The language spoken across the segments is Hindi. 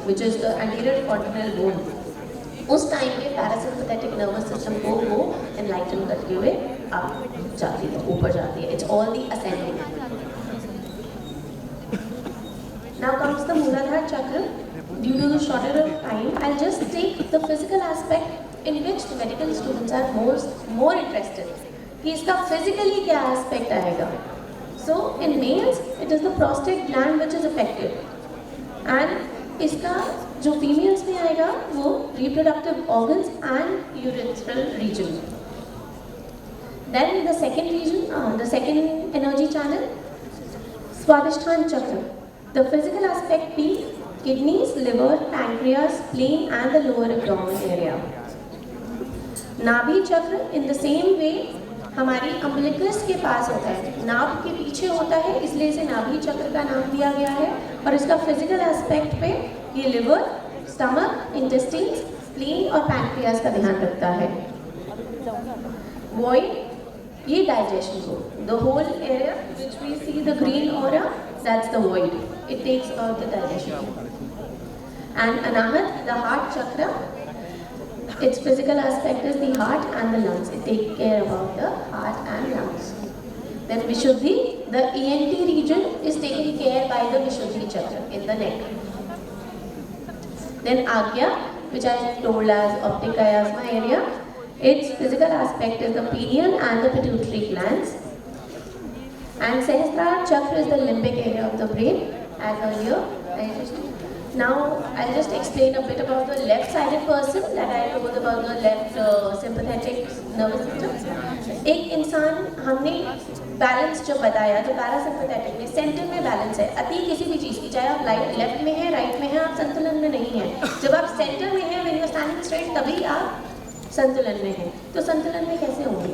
which is the anterior fontanel bone, उस टाइम पे पैरासिम्पैथेटिक नर्वस सिस्टम को वो एनलाइटन करते हुए आप जाती है, ऊपर जाती है. It's all the ascending. Now comes the Mooladhara chakra. Due to the shorter of time, I'll just take the physical aspect in which the medical students are more interested. कि इसका physically क्या aspect आएगा. So in males, it is the prostate gland which is affected, and इसका जो females में आएगा वो reproductive organs and urethral region. Then the second region, the second energy channel, Swadhisthana chakra. The physical aspect being kidneys, liver, pancreas, spleen and the lower abdomen area. नाभि चक्र in the same way हमारी अम्बिलिकस के पास होता है, नाभ के पीछे होता है, इसलिए इसे नाभि चक्र का नाम दिया गया है. और इसका फिजिकल एस्पेक्ट पे ये लिवर, स्टमक, इंटेस्टाइन्स, स्प्लीन और पैनक्रियास का ध्यान रखता है. वॉइड, ये डाइजेशन को, the whole area which we see the green aura, that's the void. It takes about the digestion. And Anahat, the heart chakra, its physical aspect is the heart and the lungs. It takes care about the heart and lungs. Then Vishuddhi, the ENT region is taken care by the Vishuddhi chakra in the neck. Then Agya, which I told as optic chiasma area, its physical aspect is the pineal and the pituitary glands. And Sahasrara chakra is the limbic area of the brain, as earlier I just. Now I'll just explain a bit about the left-sided person that I told about the left sympathetic nervous system. एक इंसान, हमने बैलेंस जब बताया तो पैरासिम्पैथेटिक में सेंटर में बैलेंस है. अति किसी भी चीज़ की, चाहे आप लेफ्ट में हैं, राइट में हैं, आप संतुलन में नहीं हैं. जब आप सेंटर में हैं, when you are standing straight, तभी आप संतुलन में हैं. तो संतुलन में कैसे होंगे?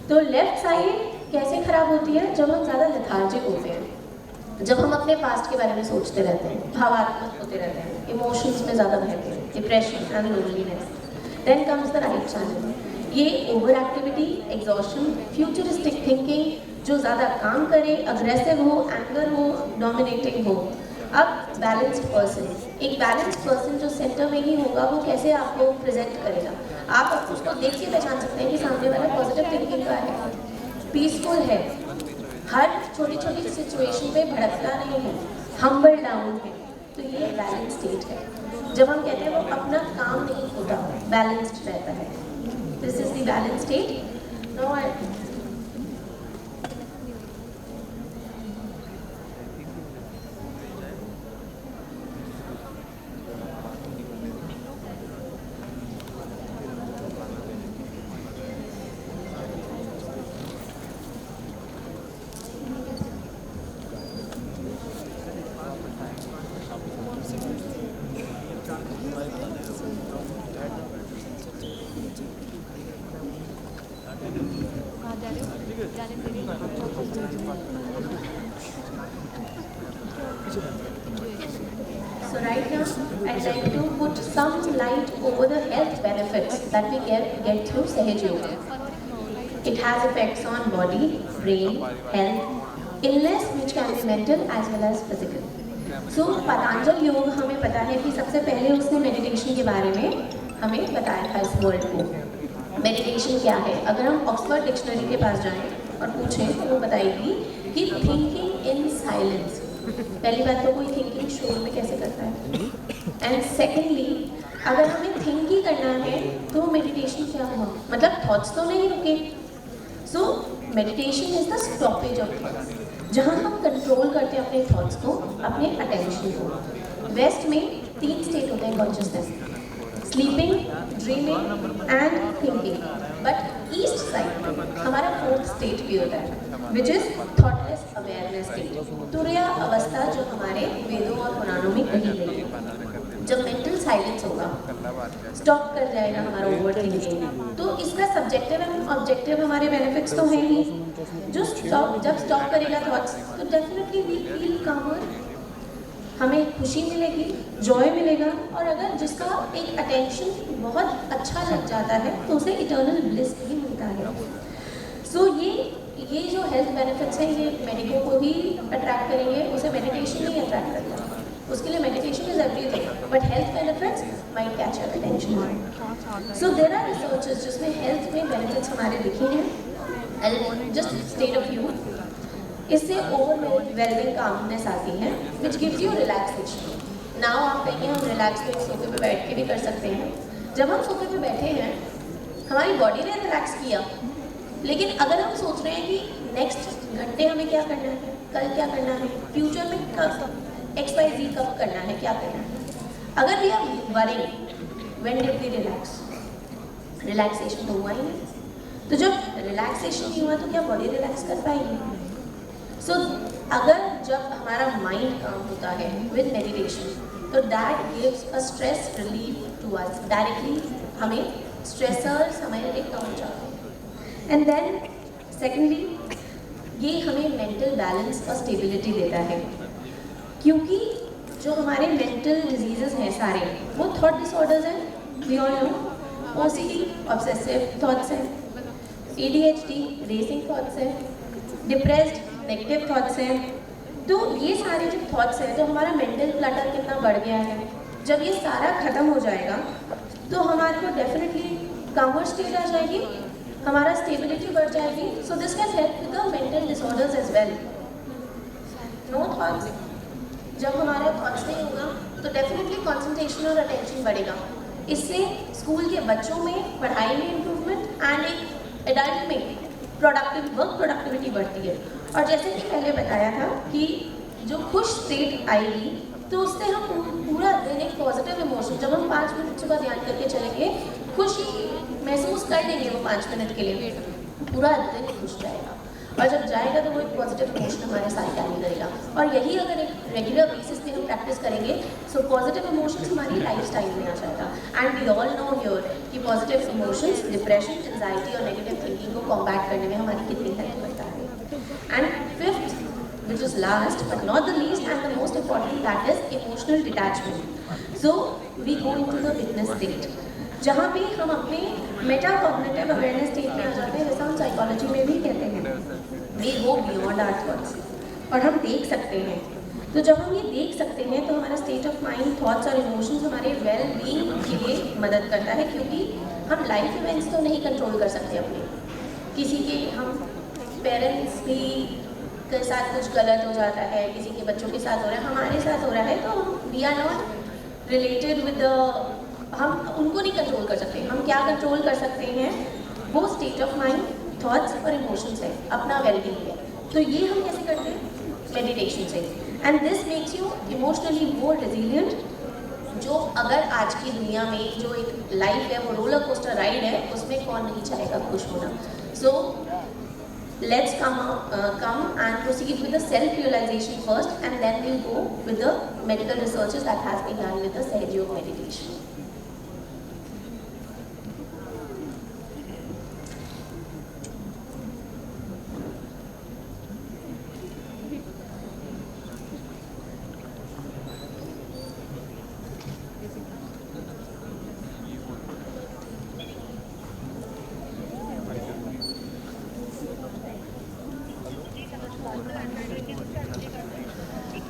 तो लेफ्ट साइड कैसे खराब होती है? जब हम ज़्यादा लेथार्जिक होते हैं, जब हम अपने पास्ट के बारे में सोचते रहते हैं, भावात्मक होते रहते हैं, इमोशंस में ज़्यादा बहते हैं, depression and loneliness. Then comes the right channel. ये over activity, exhaustion, futuristic thinking, जो ज़्यादा काम करे, अग्रेसिव हो, एंगर हो, डोमिनेटिंग हो. अब बैलेंस्ड पर्सन, एक बैलेंस्ड पर्सन जो सेंटर में ही होगा, वो कैसे आपको प्रेजेंट करेगा? आप उसको देख के पहचान सकते हैं कि सामने वाला पॉजिटिव थिंकिंग का है, पीसफुल है, हर छोटी छोटी सिचुएशन पे भड़कता नहीं है, हम्बल डाउन है. तो ये बैलेंस स्टेट है. जब हम कहते हैं वो अपना काम नहीं होता, बैलेंस्ड रहता है. This is the balance state. Now So right now, I'd like to put some light over the health benefits that we get through Sahaj Yoga. It has effects on body, brain, health, illness which can be mental as well as physical. So Patanjali योग हमें पता है कि सबसे पहले उसने मेडिटेशन के बारे में हमें बताया था इस वर्ल्ड को. मेडिटेशन क्या है? अगर हम ऑक्सफोर्ड डिक्शनरी के पास जाएं और पूछें तो वो बताएगी कि थिंकिंग इन साइलेंस. पहली बात तो कोई थिंकिंग शोर में कैसे करता है. एंड सेकेंडली, अगर हमें थिंक ही करना है तो मेडिटेशन क्या हुआ? मतलब थॉट्स तो नहीं रुके. So meditation is the stoppage of thoughts, जहाँ हम कंट्रोल करते हैं अपने थॉट्स को, अपने अटेंशन को. वेस्ट में 3 स्टेट होते हैं consciousness, sleeping, dreaming and thinking. But east side में हमारा 4th स्टेट भी होता है, which is thoughtless awareness state, Turiya अवस्था, जो हमारे वेदों और पुराणों में कही गई है. जब मेंटल साइलेंस होगा, स्टॉप कर जाएगा हमारा ओवर थिंकिंग. तो इसका सब्जेक्टिव एंड ऑब्जेक्टिव हमारे बेनिफिट्स तो हैं ही. जब स्टॉप करेगा थॉट्स, तो डेफिनेटली वी फील कामर, हमें खुशी मिलेगी, जॉय मिलेगा. और अगर जिसका एक अटेंशन बहुत अच्छा लग जाता है तो उसे इटर्नल ब्लिस भी मिलता है. सो ये जो हेल्थ बेनिफिट्स हैं, ये मेडिको को भी अट्रैक्ट करेंगे, उसे मेडिटेशन ही अट्रैक्ट करता है. उसके लिए meditation is everything, but health benefits might catch your attention. So there are researches जिसमें हेल्थ में बेनिफिट्स हमारे लिखे हैं। I just state a few. इससे ओवरवेलमिंग कामनेस आती है which gives you relaxation. Now आप कहेंगे हम रिलैक्स पे सोफे पे बैठ के भी कर सकते हैं। जब हम सोफे पे बैठे हैं हमारी बॉडी ने रिलैक्स किया, लेकिन अगर हम सोच रहे हैं कि नेक्स्ट घंटे हमें क्या करना है, कल क्या करना है, फ्यूचर में कब XYZ कब करना है, क्या करना है, अगर we are worrying when did we relax, relaxation तो हुआ ही नहीं। तो जब रिलैक्सेशन नहीं हुआ तो क्या बॉडी रिलैक्स कर पाएगी? सो अगर जब हमारा माइंड काम होता है विद मेडिटेशन तो that gives a stress relief to us, directly हमें स्ट्रेसर्स हमारे कम हो जाते हैं। एंड देन सेकेंडली ये हमें मेंटल बैलेंस और स्टेबिलिटी देता है, क्योंकि जो हमारे मेंटल डिजीजेस हैं सारे वो थॉट डिसऑर्डर्स हैं, we all know, OCD obsessive thoughts हैं, ADHD रेसिंग थॉट्स हैं, डिप्रेस्ड नेगेटिव थॉट्स हैं। तो ये सारे जो थॉट्स हैं, तो हमारा मेंटल क्लटर कितना बढ़ गया है, जब ये सारा खत्म हो जाएगा तो हमारे को डेफिनेटली कम्फर्ट स्टेज आ जाएगी, हमारा स्टेबिलिटी बढ़ जाएगी। So this can help with the mental disorders as well. No thoughts, जब हमारा थॉट्स नहीं होगा तो डेफिनेटली कंसंट्रेशन और अटेंशन बढ़ेगा। इससे स्कूल के बच्चों में पढ़ाई में इम्प्रूवमेंट एंड एक एडल्ट में वर्क प्रोडक्टिविटी बढ़ती है। और जैसे कि पहले बताया था कि जो खुश स्टेट आएगी तो उससे हम पूरा दिन एक पॉजिटिव इमोशन, जब हम 5 मिनट सुबह ध्यान करके चलेंगे खुशी महसूस कर लेंगे, वो 5 मिनट के लिए पूरा दिन खुश जाएगा, और जब जाएगा तो वो एक पॉजिटिव इमोशन हमारे साथ कैरी करेगा। और यही अगर एक रेगुलर बेसिस पे हम प्रैक्टिस करेंगे सो पॉजिटिव इमोशंस हमारी लाइफस्टाइल में आ जाएगा। And we all know here कि पॉजिटिव इमोशंस डिप्रेशन, एंजाइटी और नेगेटिव थिंकिंग को कॉम्बैट करने में हमारी कितनी हेल्प करता है। And fifth which is last but not the least and the most important, that is emotional detachment. So we go into the witness state, जहाँ पे हम अपने मेटाकॉग्निटिव अवेयरनेस स्टेट में आ जाते हैं, जैसा हम साइकोलॉजी में भी कहते हैं we go beyond our thoughts, और हम देख सकते हैं। तो जब हम ये देख सकते हैं तो हमारा स्टेट ऑफ माइंड, थॉट्स और इमोशंस हमारे वेल बीइंग के लिए मदद करता है, क्योंकि हम लाइफ इवेंट्स तो नहीं कंट्रोल कर सकते अपने, किसी के हम पेरेंट्स भी के साथ कुछ गलत हो जाता है, किसी के बच्चों के साथ हो रहा है, हमारे साथ हो रहा है, तो we are not related with the, हम उनको नहीं कंट्रोल कर सकते। हम क्या कंट्रोल कर सकते हैं, वो स्टेट ऑफ माइंड, थॉट्स और इमोशंस है, अपना वेलबींग है। तो ये हम कैसे करते हैं, मेडिटेशन से। And this makes you emotionally more resilient, जो अगर आज की दुनिया में जो एक लाइफ है वो रोलर कोस्टर राइड है, उसमें कौन नहीं चाहेगा खुश होना। सो let's come and proceed with the self-realization first, and then we'll go with the medical researches that has been done with the Sahaja Yoga meditation.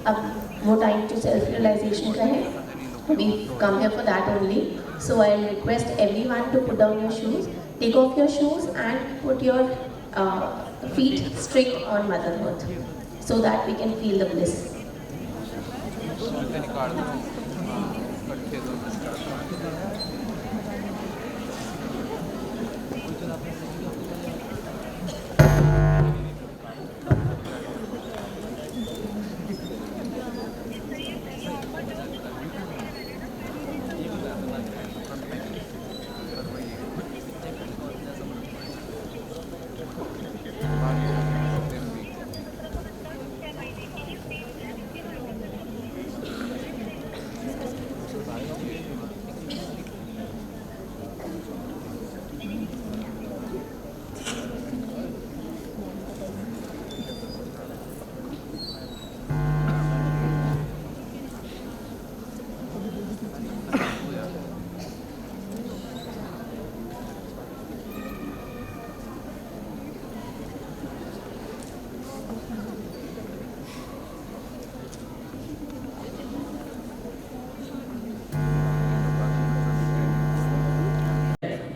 अब वो टाइम टू सेल्फ रियलाइजेशन का है, we come here for that only. So I request everyone to put down your shoes, take off your shoes and put your feet straight on mother earth so that we can feel the bliss.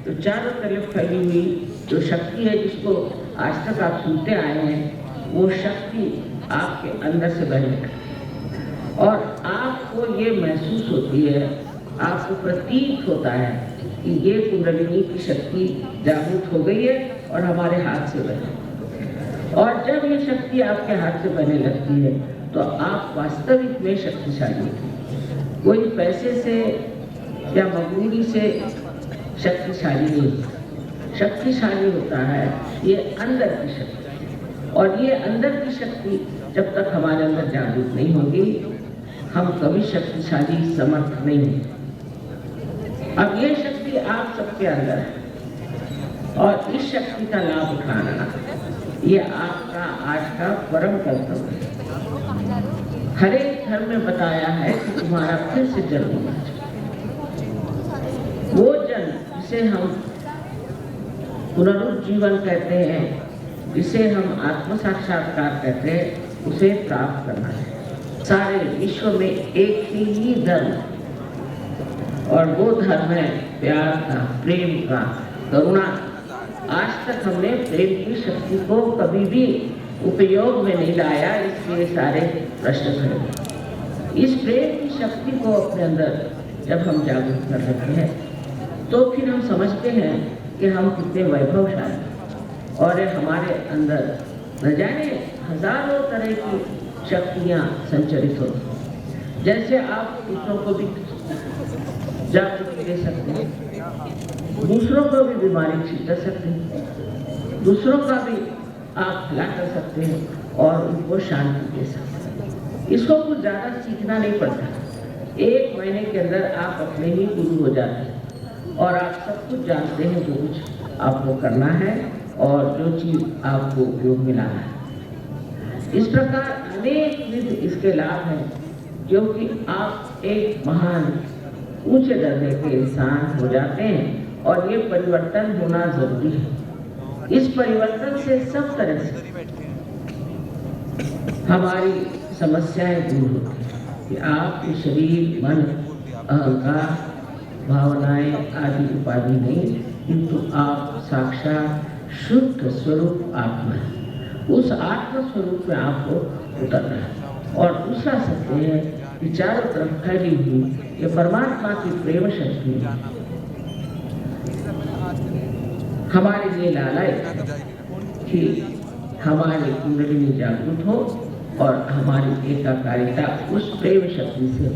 तो चारों तरफ फैली हुई जो शक्ति है, जिसको आज तक आप सुनते आए हैं, वो शक्ति आपके अंदर से बहने लगती और आपको ये महसूस होती है, आपको प्रतीत होता है कि ये कुंडलिनी की शक्ति जागृत हो गई है और हमारे हाथ से बने। और जब ये शक्ति आपके हाथ से बहने लगती है तो आप वास्तविक में शक्तिशाली हैं। कोई पैसे से या मजबूरी से शक्तिशाली नहीं, शक्तिशाली होता है ये अंदर की शक्ति। और ये अंदर की शक्ति जब तक हमारे अंदर जागृत नहीं होगी, हम कभी शक्तिशाली समर्थ नहीं होंगे। अब ये शक्ति आप सबके अंदर है और इस शक्ति का लाभ उठाना ये आपका आज का परम कर्तव्य है। हर एक धर्म में बताया है कि तुम्हारा फिर से जन्म होना चाहिए। वो जन्म जिसे हम पुनरुज्जीवन कहते हैं, जिसे हम आत्म साक्षात्कार कहते हैं, उसे प्राप्त करना है। सारे विश्व में एक ही धर्म और वो धर्म है प्यार का, प्रेम का, करुणा। आज तक हमने प्रेम की शक्ति को कभी भी उपयोग में नहीं लाया, इसलिए सारे प्रश्न खड़े। इस प्रेम की शक्ति को अपने अंदर जब हम जागरूक कर लेते हैं तो फिर हम समझते हैं कि हम कितने वैभवशाली और हमारे अंदर न जाने हजारों तरह की शक्तियाँ संचरित होती। जैसे आप दूसरों को भी जागृति दे सकते हैं, दूसरों को भी बीमारी ठीक कर सकते हैं, दूसरों का भी आप भला कर सकते हैं और उनको शांति दे सकते हैं। इसको कुछ ज़्यादा सीखना नहीं पड़ता। 1 महीने के अंदर आप अपने ही गुरु हो जाते हैं और आप सब कुछ जानते हैं जो कुछ आपको करना है और जो चीज़ आपको उपयोग में लाना है। इस प्रकार अनेक विध इसके लाभ हैं, क्योंकि आप एक महान ऊंचे दर्जे के इंसान हो जाते हैं और ये परिवर्तन होना जरूरी है। इस परिवर्तन से सब तरह से हमारी समस्याएं दूर होती हैं कि आपके शरीर, मन, अहंकार, भावनाएं आदि उपाधि नहीं, किंतु आप साक्षात शुद्ध स्वरूप आत्मा है। उस आत्म स्वरूप में आपको उतरना है। और दूसरा सत्य है कि चारों तरफ फैली हुई ये परमात्मा की प्रेम शक्ति हमारे लिए लालच कि हमारी कुंडलिनी जागृत हो और हमारी एकाकारिता उस प्रेम शक्ति से।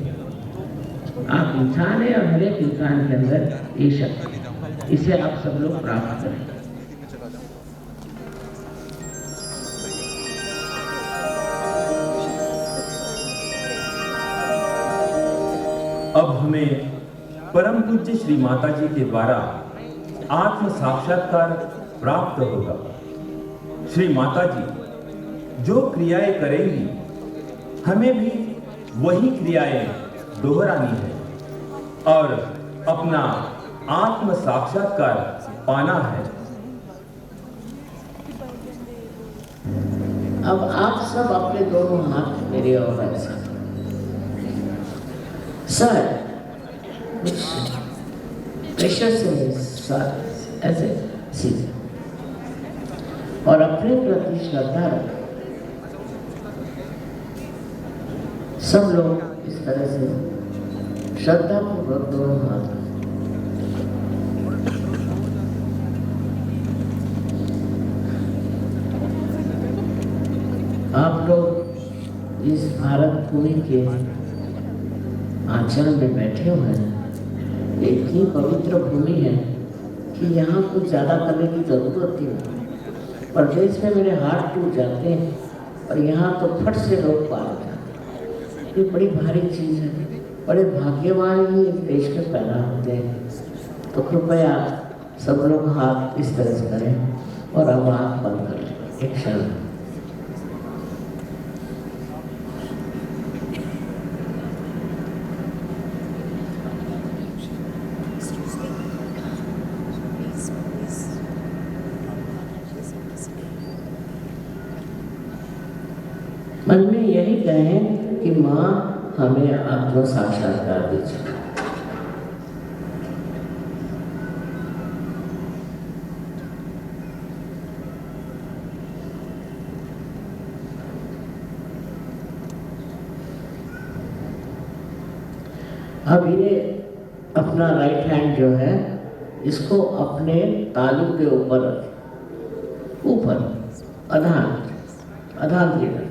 आप इंसान है और हर एक इंसान के अंदर ये शक्ति, इसे आप सब लोग प्राप्त करें। अब हमें परम पूज्य श्री माता जी के द्वारा आत्म साक्षात्कार प्राप्त होगा। श्री माता जी जो क्रियाएं करेंगी, हमें भी वही क्रियाएं दोहरानी है और अपना आत्म साक्षात्कार पाना है। अब आप सब अपने दोनों हाथ मेरे और ऐसा सर प्रेशर से सर ऐसे सीधे और अपने प्रति श्रद्धा रखें। सब लोग इस तरह से श्रद्धा पूर्वक दोनों हाथ आप लोग इस भारत भूमि के आंचल में बैठे हुए हैं। इतनी पवित्र भूमि है कि यहाँ कुछ ज़्यादा करने की जरूरत नहीं। परदेश में मेरे हाथ टूट जाते हैं और यहाँ तो फट से लोग पार जाते हैं। ये बड़ी भारी चीज़ है। बड़े भाग्यवान ही इस देश में पैदा होते हैं। तो कृपया सब लोग हाथ इस तरह से करें और अब आँख बंद कर लें एक क्षण। मन में यही कहें कि माँ हमें आत्म साक्षात्कार दीजिए। अब ये अपना राइट हैंड जो है इसको अपने तालू के ऊपर अधान रखें,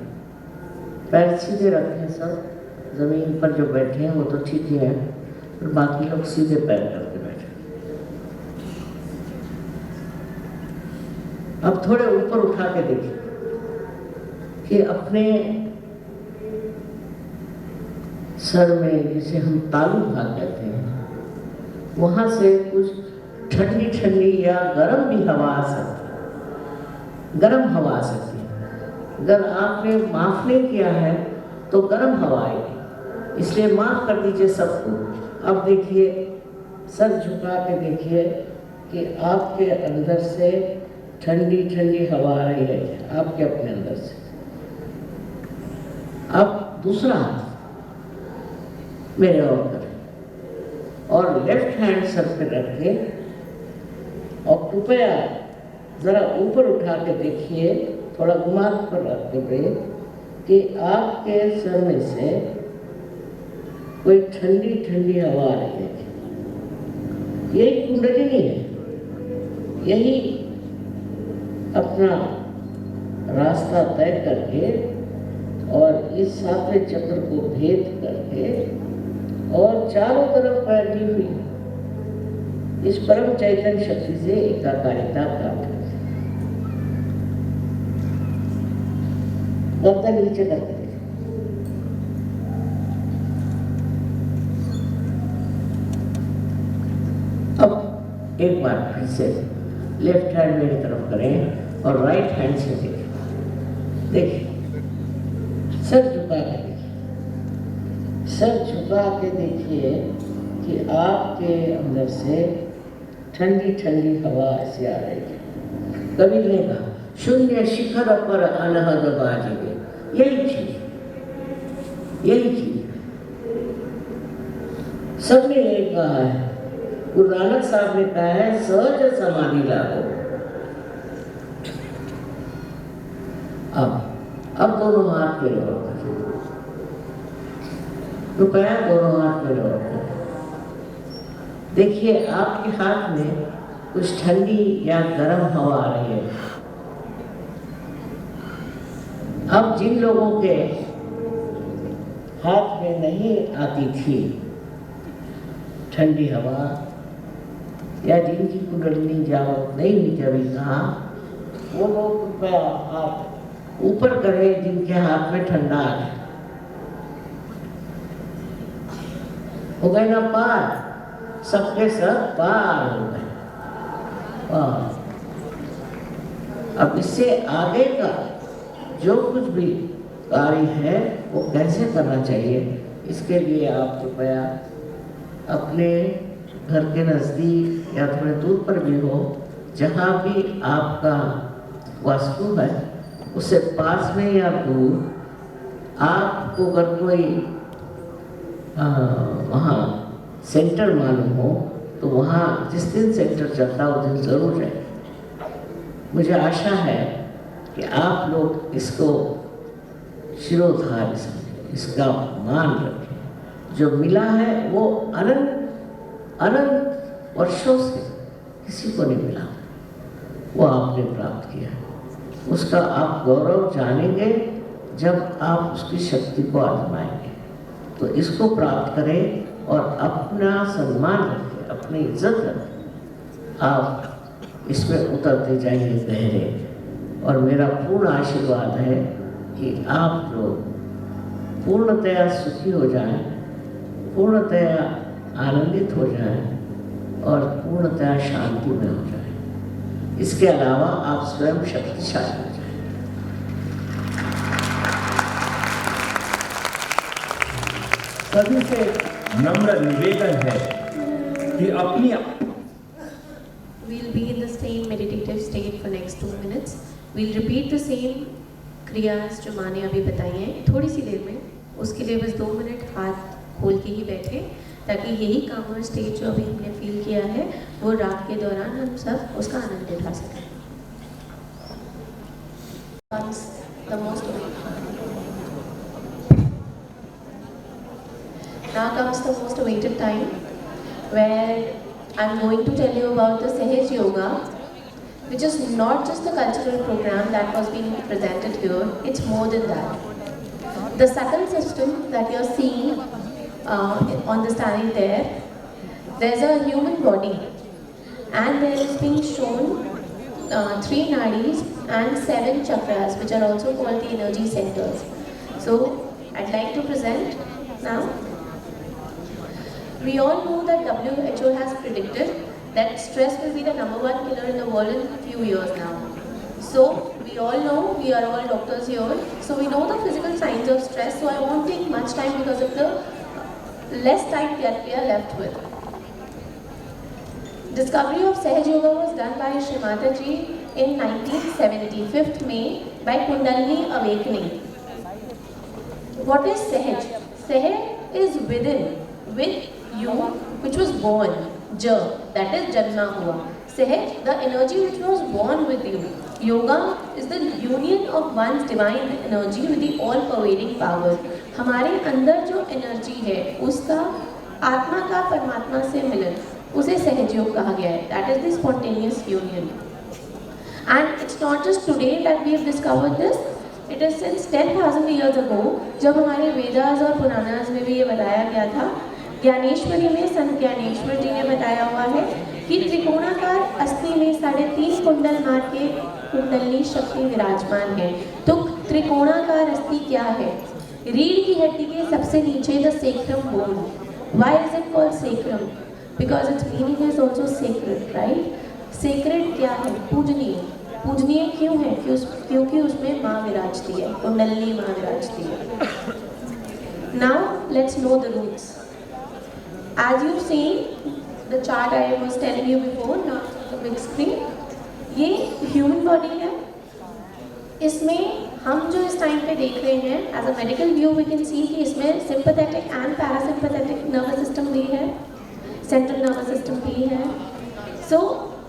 पैर सीधे रखें। सब जमीन पर जो बैठे हैं वो तो ठीक ही है, पर बाकी लोग सीधे पैर करके बैठे। अब थोड़े ऊपर उठा के देखिए कि अपने सर में, जिसे हम तालू भाग कहते हैं, वहां से कुछ ठंडी ठंडी या गर्म भी हवा आ सकती है। गर्म हवा आ सकती है। अगर आपने माफ नहीं किया है तो गर्म हवा आएगी, इसलिए माफ कर दीजिए सबको। अब देखिए, सर झुका के देखिए कि आपके अंदर से ठंडी ठंडी हवा आ रही है, आपके अपने अंदर से। अब दूसरा हाथ मेरे और करें और लेफ्ट हैंड सर पे रखे और कृपया जरा ऊपर उठा के देखिए, थोड़ा घुमा कर रखते हुए कि आपके सर में से कोई ठंडी ठंडी हवा आ रही है। यही कुंडलिनी है, यही अपना रास्ता तय करके और इस सातवें चक्र को भेद करके और चारों तरफ फैली हुई इस परम चैतन्य शक्ति से एकाकारिता प्राप्त कर। गर्दन नीचे करके अब एक बार फिर से लेफ्ट हैंड मेरी तरफ करें और राइट हैंड से देखें। देखिए, सर झुका के देखिए, सर झुका के देखिए कि आपके अंदर से ठंडी ठंडी हवा ऐसे आ रही है। कबीर ने कहा, शून्य शिखर पर अनहद बाजिए। यही चीज सबने यही कहा है। गुरु नानक साहब ने कहा है, सहज समाधि लागो। अब दोनों हाथ मेरे ओर करें, कृपया दोनों हाथ मेरे ओर करें। देखिए, आपके हाथ में कुछ ठंडी या गर्म हवा आ रही है। अब जिन लोगों के हाथ में नहीं आती थी ठंडी हवा, या जिनकी कुंडलिनी जागृत नहीं हुई थी अभी कहा, वो लोग कृपया हाथ ऊपर करें जिनके हाथ में ठंडा आ गया। हो गए ना पार, सबके सब पार हो गए। अब इससे आगे का जो कुछ भी कार्य है वो कैसे करना चाहिए, इसके लिए आप कृपया अपने घर के नज़दीक या थोड़े दूर पर भी हो, जहाँ भी आपका वास्तु है उससे पास में या दूर आपको अगर कोई वहाँ सेंटर मालूम हो तो वहाँ जिस दिन सेंटर चलता है उस दिन ज़रूर जाए। मुझे आशा है कि आप लोग इसको शिरोधार्य समझें, इसका मान रखें। जो मिला है वो अनंत वर्षों से किसी को नहीं मिला, वो आपने प्राप्त किया है। उसका आप गौरव जानेंगे जब आप उसकी शक्ति को आजमाएंगे। तो इसको प्राप्त करें और अपना सम्मान रखें, अपनी इज्जत रखें। आप इसमें उतरते जाइए गहरे, और मेरा पूर्ण आशीर्वाद है कि आप लोग पूर्णतया सुखी हो जाएं, पूर्णतया आनंदित हो जाएं और पूर्णतया शांति में हो जाएं। इसके अलावा आप स्वयं शक्तिशाली हो जाएं। सभी से नम्र निवेदन है कि अपनी We'll be in the same meditative state for next 2 minutes. We'll repeat the same क्रियास जो माने अभी बताई हैं थोड़ी सी देर में। उसके लिए बस 2 मिनट हाथ खोल के ही बैठे, ताकि यही कामर स्टेज जो अभी हमने फील किया है वो रात के दौरान हम सब उसका आनंद उठा सकें। The most Now comes the most awaited time where I'm going to tell you about the Sahaj Yoga, which is not just the cultural program that was being presented here, it's more than that. The subtle system that you're seeing on the stand there, there's a human body and there is being shown 3 nadis and 7 chakras, which are also called the energy centers. So I'd like to present now. We all know that WHO has predicted that stress will be the #1 killer in the world in a few years now. So we all know, we are all doctors here, so we know the physical signs of stress, so I won't take much time because of the less time that we are left with. Discovery of Sahaj Yoga was done by Srimata Ji in 1970, 5th May, by Kundalini Awakening. What is Sahaj? Sahaj is within, with you, which was born. That is Janma Hua. Sahaj, the energy which was born with you. Yoga is the union of one's divine energy with the all-pervading power. हमारे अंदर जो एनर्जी है, उसका आत्मा का परमात्मा से मिलन, उसे सहज योग कहा गया है. That is the spontaneous union. And it's not just today that we have discovered this. It is since 10,000 years ago, जब हमारे वेदास और पुराणास में भी ये बताया गया था. ज्ञानेश्वरी में संत ज्ञानेश्वर जी ने बताया हुआ है कि त्रिकोणाकार अस्थि में 3.5 कुंडल मार के कुंडलनी शक्ति विराजमान है. तो त्रिकोणाकार अस्थि क्या है? रीढ़ की हड्डी के सबसे नीचे the sacrum bone. Why is it called sacrum? Because its meaning is also sacred, right? Sacred क्या है? पूजनीय. पूजनीय क्यों है? क्योंकि उसमें माँ विराजती है, कुंडलनी माँ विराजती है. Now let's know the roots. As you've seen, the chart I was telling you before, not the big screen, ये human body है. इसमें हम जो इस टाइम पे देख रहे हैं, as a medical view we can see कि इसमें sympathetic and parasympathetic nervous system भी है, central nervous system भी है. So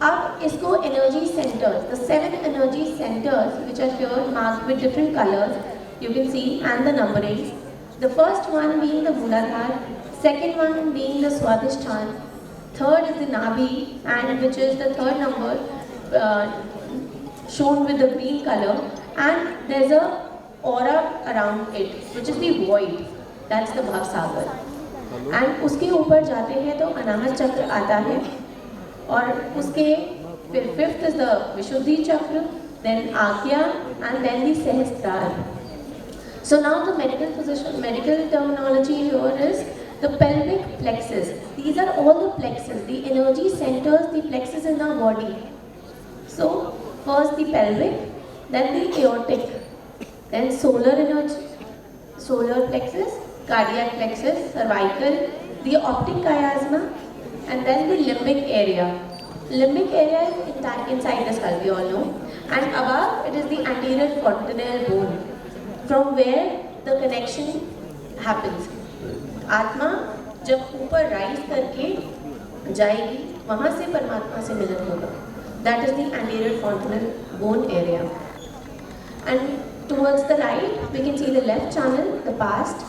अब इसको energy centers, the 7 energy centers which are here marked with different colors, you can see, and the numberings. The first one being the Mooladhara, second one being the Swadhisthana, third is the Nabhi, and which is the 3rd number shown with the green color, and there's a aura around it, which is the void, that's the Bhavsagar. And उसके ऊपर जाते हैं तो अनाहत चक्र आता है, और उसके फिर 5th is the विशुद्धि चक्र, then आज्ञा, and then the सहस्त्रार. So now the medical terminology here is the pelvic plexus. These are all the plexus, the energy centers, the plexus in our body. So first the pelvic, then the aortic, then solar energy, solar plexus, cardiac plexus, cervical, the optic chiasma, and then the limbic area. Limbic area is inside the skull, we all know. And above it is the anterior fontanelle bone, from where the connection happens. आत्मा जब ऊपर राइज करके जाएगी, वहाँ से परमात्मा से मिलन होगा. That is the anterior fontanelle bone area. And towards the right, we can see the left channel, the past.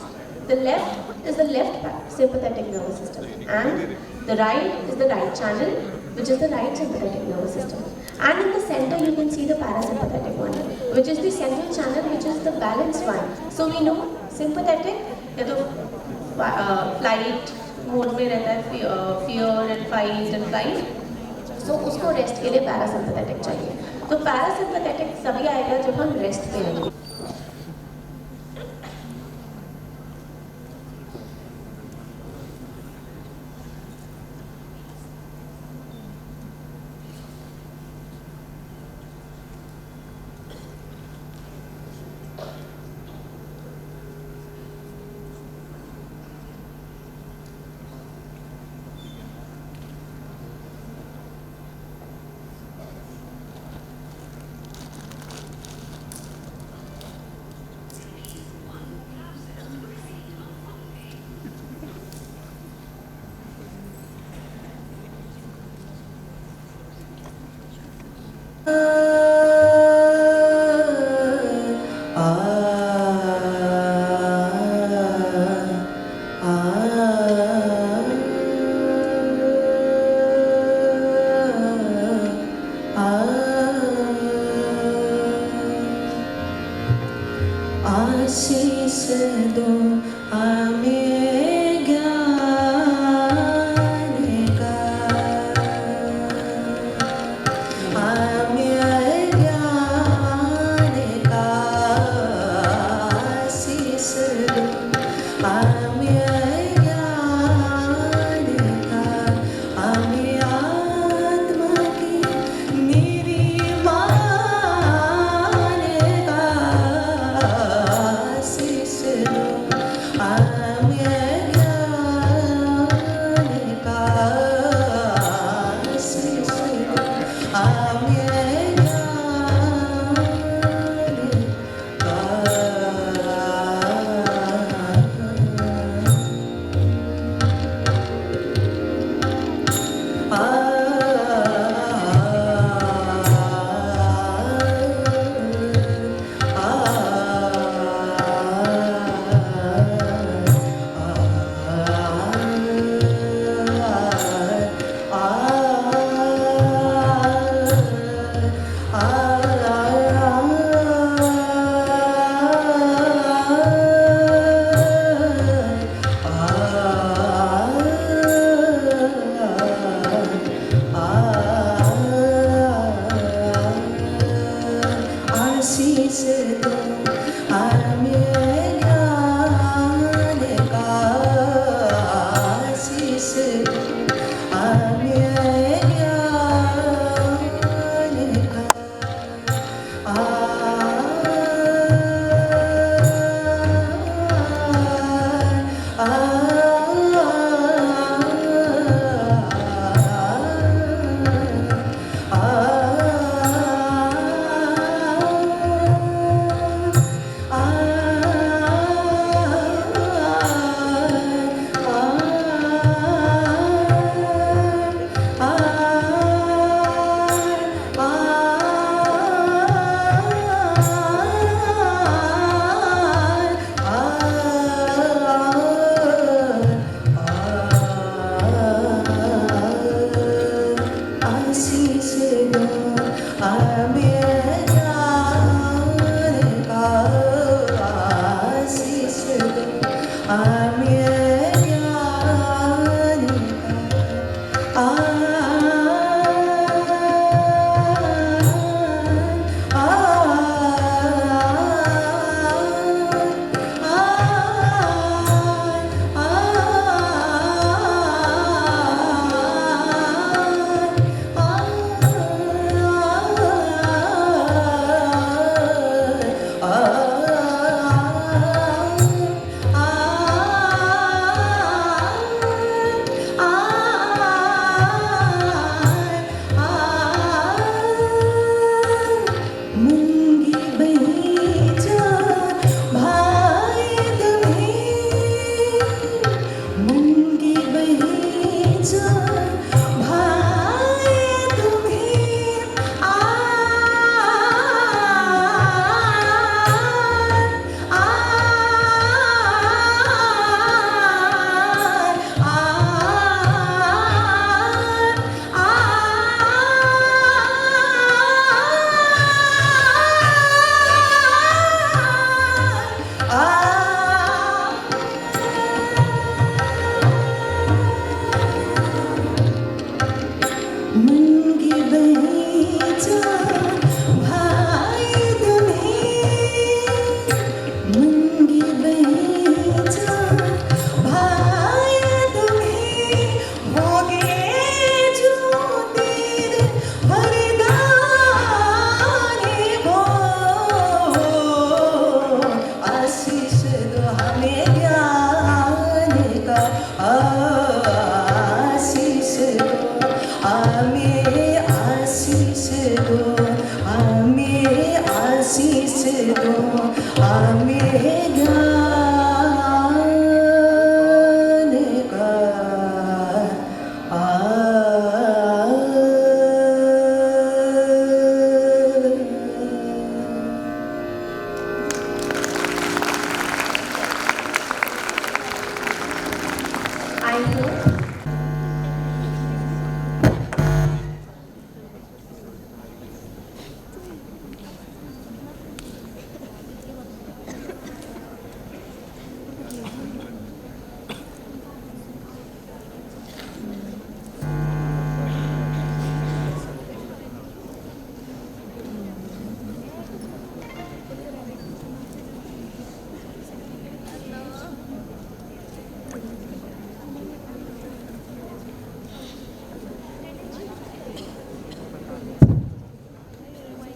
The left is the left sympathetic nervous system, and the right is the right channel, which is the right sympathetic nervous system. And in the center, you can see the parasympathetic one, which is the central channel, which is the balanced one. So we know sympathetic, या तो flight mode में रहता है, fear and fight and flight. So उसको रेस्ट के लिए पैरासिम्पैथेटिक चाहिए. तो पैरासिम्पैथेटिक तभी आएगा जब हम रेस्ट पे रहेंगे.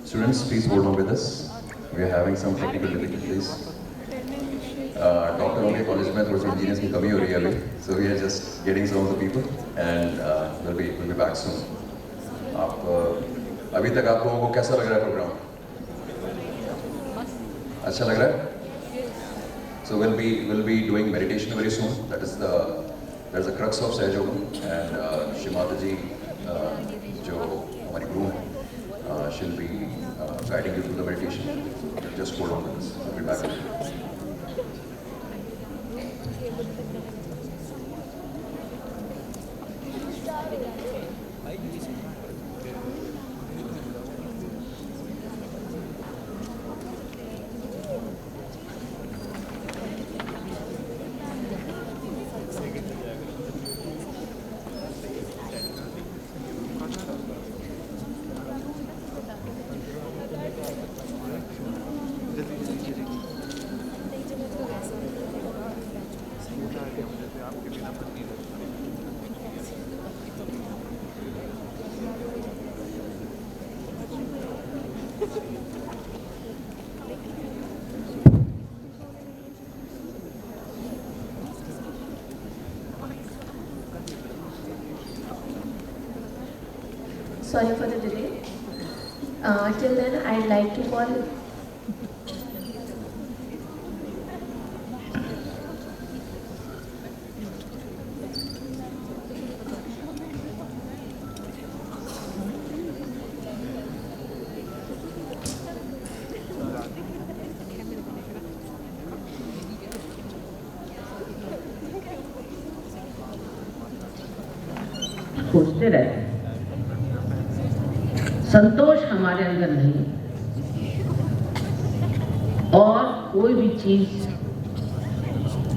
Students, please hold on with us. We are having some technical difficulties. डॉक्टरों के कॉलेज में थोड़ी सी इंजीनियर्स की कमी हो रही है अभी, so we are just getting some of the people and we'll be back soon. आप अभी तक आप लोगों को कैसा लग रहा है प्रोग्राम? अच्छा लग रहा है? So we'll be doing meditation very soon. That's the crux of Sahaj Yoga. And Shrimati ji, जो हमारी गुरु हैं, she'll be guiding you through the meditation. Just hold on to this. I'll be back. Sorry for the delay. Till then, I'd like to call खोजते रहते हैं। संतोष हमारे अंदर नहीं और कोई भी चीज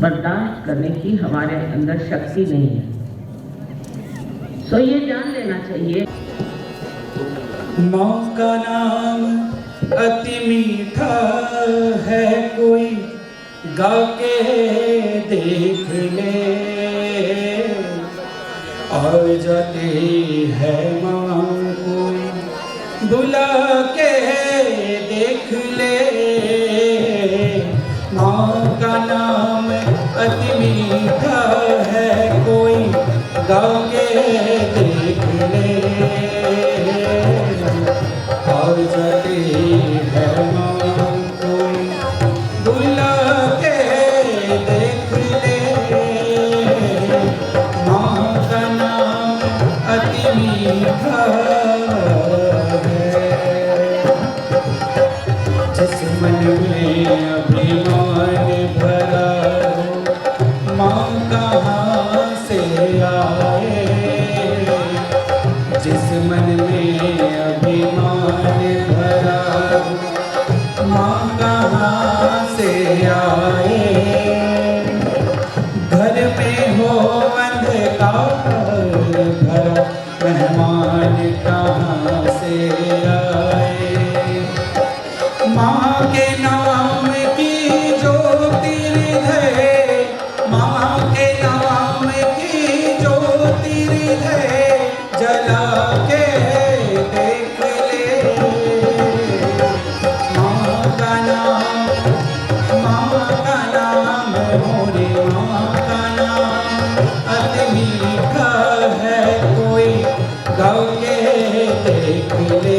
बर्दाश्त करने की हमारे अंदर शक्ति नहीं है। तो ये जान लेना चाहिए, माँ का नाम अति मीठा है, कोई गा के देख ले। आ जाती है माँ कोई बुला के देख ले। माँ का नाम अति मीठा है, कोई गा के देख ले। आ जाती है माँ कोई बुला के देख ले। माँ का नाम अति मीठा है। जिस मन में अभिमान भरा हो, माँ कहाँ से आए। जिस मन में अभिमान भरा हो, माँ कहाँ से आए। घर में हो अंधकार भरा, मेहमान कहाँ से आए। माँ के नाम की ज्योति है, माँ के नाम की ज्योति है, जला के देख ले। माँ का नाम मोरी माँ का नाम अति मीठा है, कोई गा के देख ले।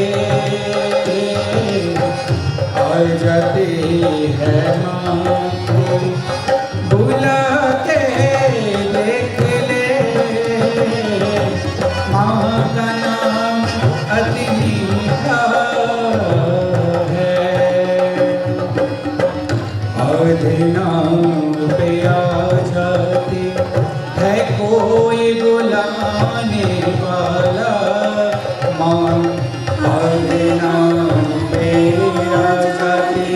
आ जाती है माँ कोई बुला के देख ले। माँ का नाम अति मीठा है। आधे नाम पे आ जाती है कोई बुलाने वाला। माँ आधे नाम पे आ जाती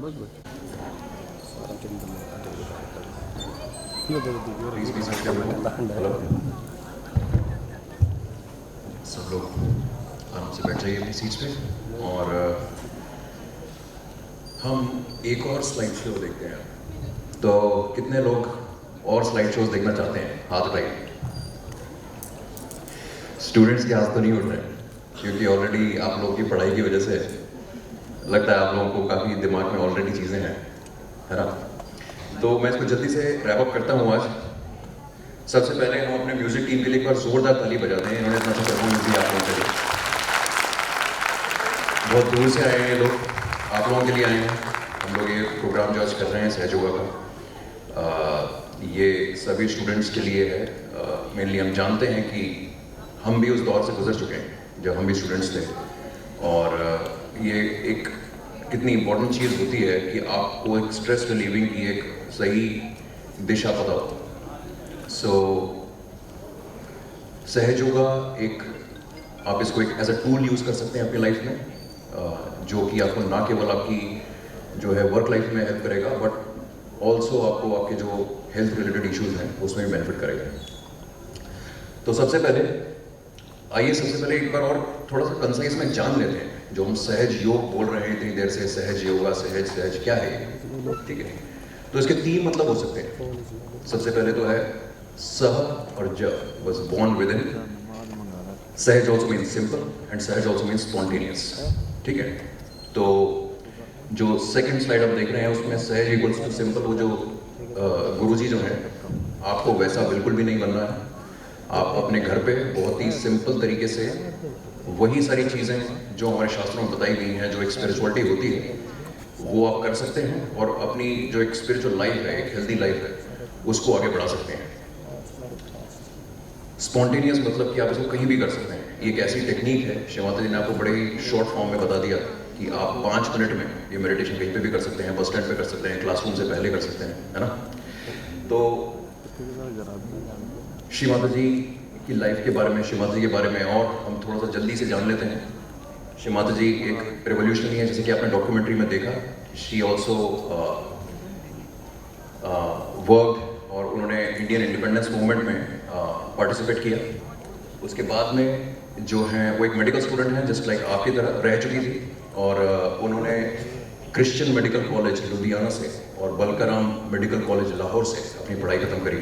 प्लीज प्लीज हेलो, सब लोग आराम से बैठ जाइए अपनी सीट्स पे और हम एक और स्लाइड शो देखते हैं। तो कितने लोग और स्लाइड शोज देखना चाहते हैं? हाथ उठाइए। स्टूडेंट्स के हाथ तो नहीं उठ रहे क्योंकि ऑलरेडी आप लोगों की पढ़ाई की वजह से लगता है आप लोगों को काफ़ी दिमाग में ऑलरेडी चीज़ें हैं, है ना? तो मैं इसको जल्दी से रैप अप करता हूँ आज। सबसे पहले हम अपने म्यूजिक टीम के लिए एक बार जोरदार ताली बजाते हैं। इन्होंने इतना अच्छा परफॉर्मेंस दिया आप लोगों के लिए। बहुत दूर से आए हैं ये लोग, आप लोगों के लिए आए हैं। हम लोग ये प्रोग्राम जो आज कर रहे हैं सहयोगा का, ये सभी स्टूडेंट्स के लिए है। मेनली हम जानते हैं कि हम भी उस दौर से गुजर चुके हैं जब हम भी स्टूडेंट्स थे, और ये एक कितनी इम्पोर्टेंट चीज़ होती है कि आपको एक स्ट्रेस रिलीविंग की एक सही दिशा पता हो। सो सहयोगा एक, आप इसको एक एज अ टूल यूज़ कर सकते हैं अपनी लाइफ में, जो कि आपको ना केवल आपकी जो है वर्क लाइफ में हेल्प करेगा, बट ऑल्सो आपको आपके जो हेल्थ रिलेटेड इश्यूज हैं उसमें भी बेनिफिट करेगा। तो सबसे पहले एक बार और थोड़ा सा कंसाइज में जान लेते हैं। जो हम सहज योग बोल रहे हैं इतनी देर से, सहज योगा, सहज क्या है, ठीक है? तो इसके 3 मतलब हो सकते हैं। सबसे पहले तो है सह और ज, was born within. सहज also means simple and सहज also means spontaneous, ठीक है? तो जो सेकंड स्लाइड आप देख रहे हैं उसमें सहज इक्वल्स टू सिंपल, वो जो गुरुजी जो है, आपको वैसा बिल्कुल भी नहीं बनना है। आप अपने घर पे बहुत ही सिंपल तरीके से वही सारी चीज़ें जो हमारे शास्त्रों में बताई गई हैं, जो एक स्पिरिचुअलिटी होती है, वो आप कर सकते हैं और अपनी जो एक स्पिरिचुअल लाइफ है, एक हेल्दी लाइफ है, उसको आगे बढ़ा सकते हैं। स्पॉन्टेनियस मतलब कि आप इसको कहीं भी कर सकते हैं। ये एक ऐसी टेक्निक है, शिवाता जी ने आपको बड़े ही शॉर्ट फॉर्म में बता दिया कि आप 5 मिनट में ये मेडिटेशन कहीं पे भी कर सकते हैं, बस स्टैंड पे कर सकते हैं, क्लासरूम से पहले कर सकते हैं, है ना? तो शिवाता जी की लाइफ के बारे में, शिवाता जी के बारे में और हम थोड़ा सा जल्दी से जान लेते हैं। शिवाता जी एक रेवोल्यूशनरी है, जैसे कि आपने डॉक्यूमेंट्री में देखा। शी ऑल्सो वर्क, और उन्होंने इंडियन इंडिपेंडेंस मूवमेंट में पार्टिसिपेट किया। उसके बाद में जो हैं वो एक मेडिकल स्टूडेंट हैं, जस्ट लाइक आपकी तरह रह चुकी थी, और उन्होंने क्रिश्चियन मेडिकल कॉलेज लुधियाना से और बलकाराम मेडिकल कॉलेज लाहौर से अपनी पढ़ाई खत्म करी।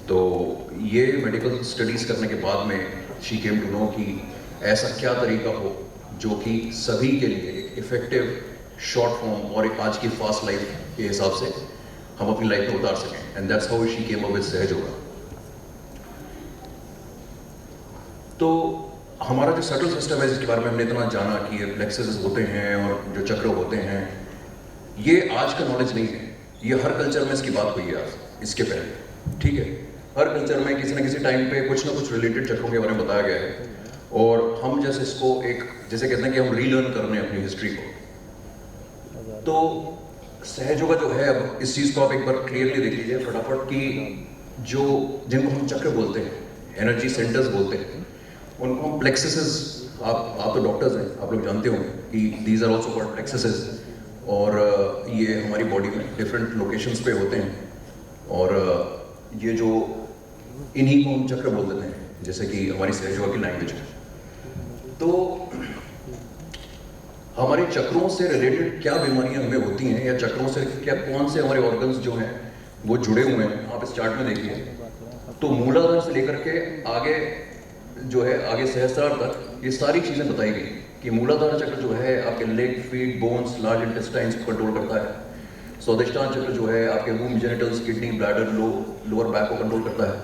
तो ये मेडिकल स्टडीज़ करने के बाद में शी केम टू नो कि ऐसा क्या तरीका हो जो कि सभी के लिए एक इफेक्टिव शॉर्ट फॉर्म और एक आज की फास्ट लाइफ के हिसाब से हम अपनी लाइफ में उतार सकें, and that's how she came up with Sahaja Yoga. तो हमारा जो सटल सिस्टम है, जिसके बारे में हमने इतना जाना कि ये प्लेक्सेस होते हैं और जो चक्र होते हैं, ये आज का नॉलेज नहीं है। ये हर कल्चर में इसकी बात हुई है आज, इसके पहले, ठीक है? हर कल्चर में किसी न किसी टाइम पे कुछ ना कुछ रिलेटेड चक्रों के बारे में बताया गया है, और हम जैसे इसको एक, जैसे कहते हैं कि हम रीलर्न कर रहे हैं अपनी हिस्ट्री को। तो सहयोगा जो है, अब इस चीज़ को आप एक बार क्लियरली देख लीजिए फटाफट कि जो जिनको हम चक्र बोलते हैं, एनर्जी सेंटर्स बोलते हैं, उनको हम प्लेक्सेस, आप तो डॉक्टर्स हैं, आप लोग जानते होंगे कि these are also called plexuses, और ये हमारी बॉडी में डिफरेंट लोकेशंस पे होते हैं, और ये जो इन्हीं को हम चक्र बोल देते हैं, जैसे कि हमारी सहयोगा की लैंग्वेज है। तो हमारे चक्रों से रिलेटेड क्या बीमारियां हमें होती हैं, या चक्रों से क्या कौन से हमारे ऑर्गन्स जो हैं वो जुड़े हुए हैं, आप इस चार्ट में देखिए। तो मूलाधार से लेकर के आगे जो है, आगे सहस्त्रार तक, ये सारी चीज़ें बताई गई कि मूलाधार चक्र जो है आपके leg, feet, bones, large intestines को कंट्रोल करता है। स्वादिष्टान चक्र जो है आपके womb, genitals, kidney, bladder, lower back को कंट्रोल करता है।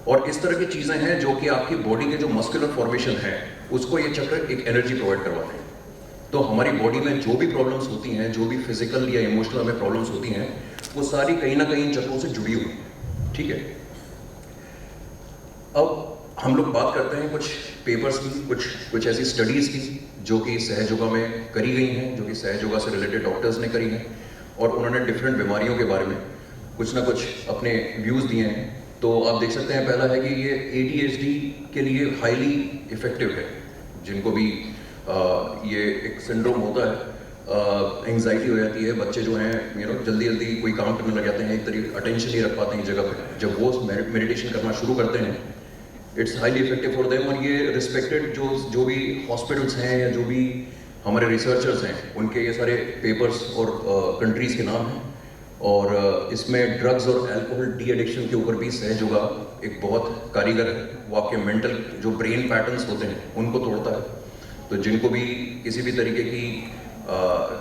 और इस तरह की चीज़ें हैं जो कि आपकी बॉडी के जो मस्कुलर फॉर्मेशन है, उसको ये चक्र एक एनर्जी प्रोवाइड करवाते हैं। तो हमारी बॉडी में जो भी प्रॉब्लम्स होती हैं, जो भी फिजिकल या इमोशनल हमें प्रॉब्लम्स होती हैं, वो सारी कहीं ना कहीं इन चक्रों से जुड़ी हुई हैं, ठीक है? अब हम लोग बात करते हैं कुछ पेपर्स की, कुछ ऐसी स्टडीज़ की जो कि सहयोगा में करी गई हैं, जो कि सहयोगा से रिलेटेड डॉक्टर्स ने करी हैं, और उन्होंने डिफरेंट बीमारियों के बारे में कुछ ना कुछ अपने व्यूज़ दिए हैं। तो आप देख सकते हैं, पहला है कि ये ADHD के लिए हाईली इफेक्टिव है। जिनको भी ये एक सिंड्रोम होता है, एंग्जाइटी हो जाती है, बच्चे जो हैं जल्दी जल्दी कोई काम करने लग जाते हैं, एक तरीके अटेंशन नहीं रख पाते हैं जगह पे। जब वो मेडिटेशन करना शुरू करते हैं, it's highly effective for them. और ये रिस्पेक्टेड जो भी हॉस्पिटल्स हैं या जो भी हमारे रिसर्चर्स हैं, उनके ये सारे पेपर्स और कंट्रीज़ के नाम हैं। और इसमें ड्रग्स और अल्कोहल डी एडिक्शन के ऊपर भी सहज योगा एक बहुत कारीगर है। वो आपके मेंटल जो ब्रेन पैटर्न्स होते हैं उनको तोड़ता है। तो जिनको भी किसी भी तरीके की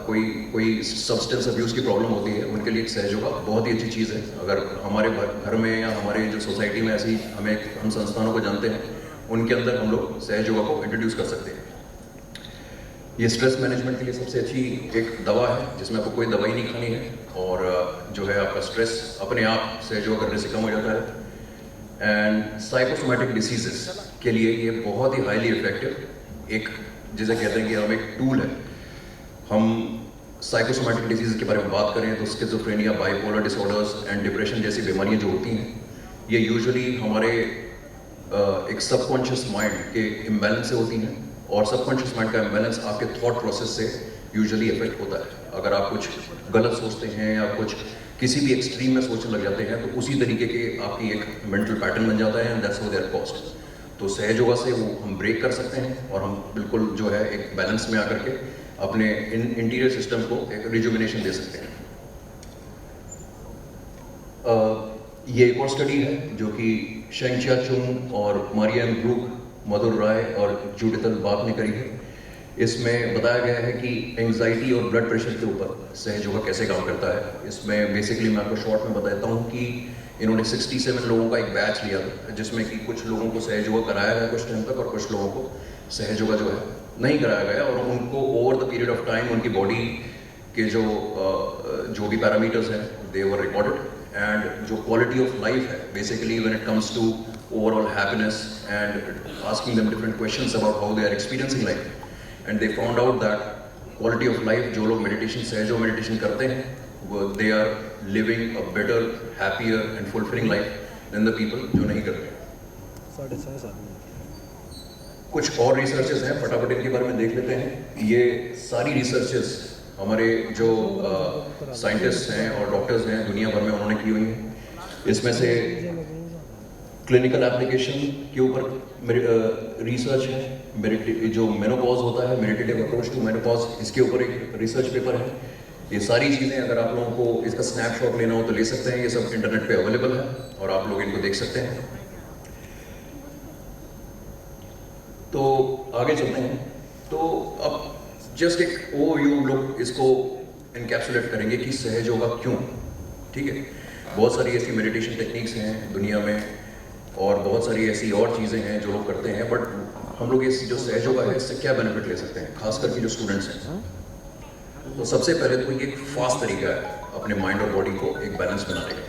कोई सब्सटेंस अब्यूज़ की प्रॉब्लम होती है, उनके लिए सहज योगा बहुत ही अच्छी चीज़ है। अगर हमारे घर में या हमारे जो सोसाइटी में ऐसी हम संस्थानों को जानते हैं, उनके अंदर हम लोग सहज योगा को इंट्रोड्यूस कर सकते हैं। ये स्ट्रेस मैनेजमेंट के लिए सबसे अच्छी एक दवा है, जिसमें आपको कोई दवाई नहीं खानी है, और जो है आपका स्ट्रेस अपने आप सहज योगा करने से कम हो जाता है। एंड साइकोसोमैटिक डिसीजेस के लिए ये बहुत ही हाईली इफेक्टिव एक, जिसे कहते हैं कि हम एक टूल है। हम साइकोसोमैटिक डिजीज के बारे में बात करें तो schizophrenia, bipolar disorders and depression जैसी बीमारियां जो होती हैं, ये यूजुअली हमारे एक सबकॉन्शियस माइंड के इम्बैलेंस से होती हैं। और सबकॉन्शियस माइंड का इम्बैलेंस आपके थॉट प्रोसेस से यूजुअली इफेक्ट होता है। अगर आप कुछ गलत सोचते हैं या कुछ किसी भी एक्सट्रीम में सोचने लग जाते हैं, तो उसी तरीके के आपकी एक मेंटल पैटर्न बन जाता है, and that's how they are caused. तो सहज योगा से वो हम ब्रेक कर सकते हैं, और हम बिल्कुल जो है एक बैलेंस में आकर के अपने इंटीरियर सिस्टम को एक रिजुविनेशन दे सकते हैं। ये एक और स्टडी है जो कि शेंग चिया चुंग और मारियम ब्रूक, मधुर राय और जूडिथ बाक ने करी है। इसमें बताया गया है कि एंग्जाइटी और ब्लड प्रेशर के ऊपर सहज योगा कैसे काम करता है। इसमें बेसिकली मैं आपको शॉर्ट में बताता हूँ कि इन्होंने 67 लोगों का एक बैच लिया था, जिसमें कि कुछ लोगों को सहज योगा कराया गया कुछ टाइम तक, और कुछ लोगों को सहज योगा जो है नहीं कराया गया। और उनको over the period of time उनकी बॉडी के जो भी पैरामीटर्स हैं, दे वर रिकॉर्डेड, एंड जो क्वालिटी ऑफ लाइफ है basically when it comes to overall happiness, and asking them different questions about how they are experiencing life, and they found out that quality of life जो लोग meditation सहज योग meditation करते हैं, वो they are living a better, happier and fulfilling life than the people जो नहीं करते। कुछ और रिसर्चेस हैं, फटाफट इनके बारे में देख लेते हैं। ये सारी रिसर्चेस हमारे जो साइंटिस्ट हैं और डॉक्टर्स हैं दुनिया भर में उन्होंने की हुई हैं। इसमें से क्लिनिकल एप्लीकेशन के ऊपर रिसर्च है, जो मेनोपॉज होता है, मेडिटेटिव अप्रोच टू मेनोपॉज, इसके ऊपर एक रिसर्च पेपर है। ये सारी चीज़ें अगर आप लोगों को इसका स्नैपशॉट लेना हो तो ले सकते हैं, ये सब इंटरनेट पे अवेलेबल है और आप लोग इनको देख सकते हैं। तो आगे चलते हैं। तो अब जस्ट एक ओवरव्यू लोग इसको इनकैप्सुलेट करेंगे कि सहज योगा क्यों, ठीक है। बहुत सारी ऐसी मेडिटेशन टेक्निक्स हैं दुनिया में, और बहुत सारी ऐसी और चीज़ें हैं जो लोग करते हैं, बट हम लोग इस जो सहज योगा है इससे क्या बेनिफिट ले सकते हैं, खास करके जो स्टूडेंट्स हैं। तो सबसे पहले तो ये एक फास्ट तरीका है अपने माइंड और बॉडी को एक बैलेंस बनाने का।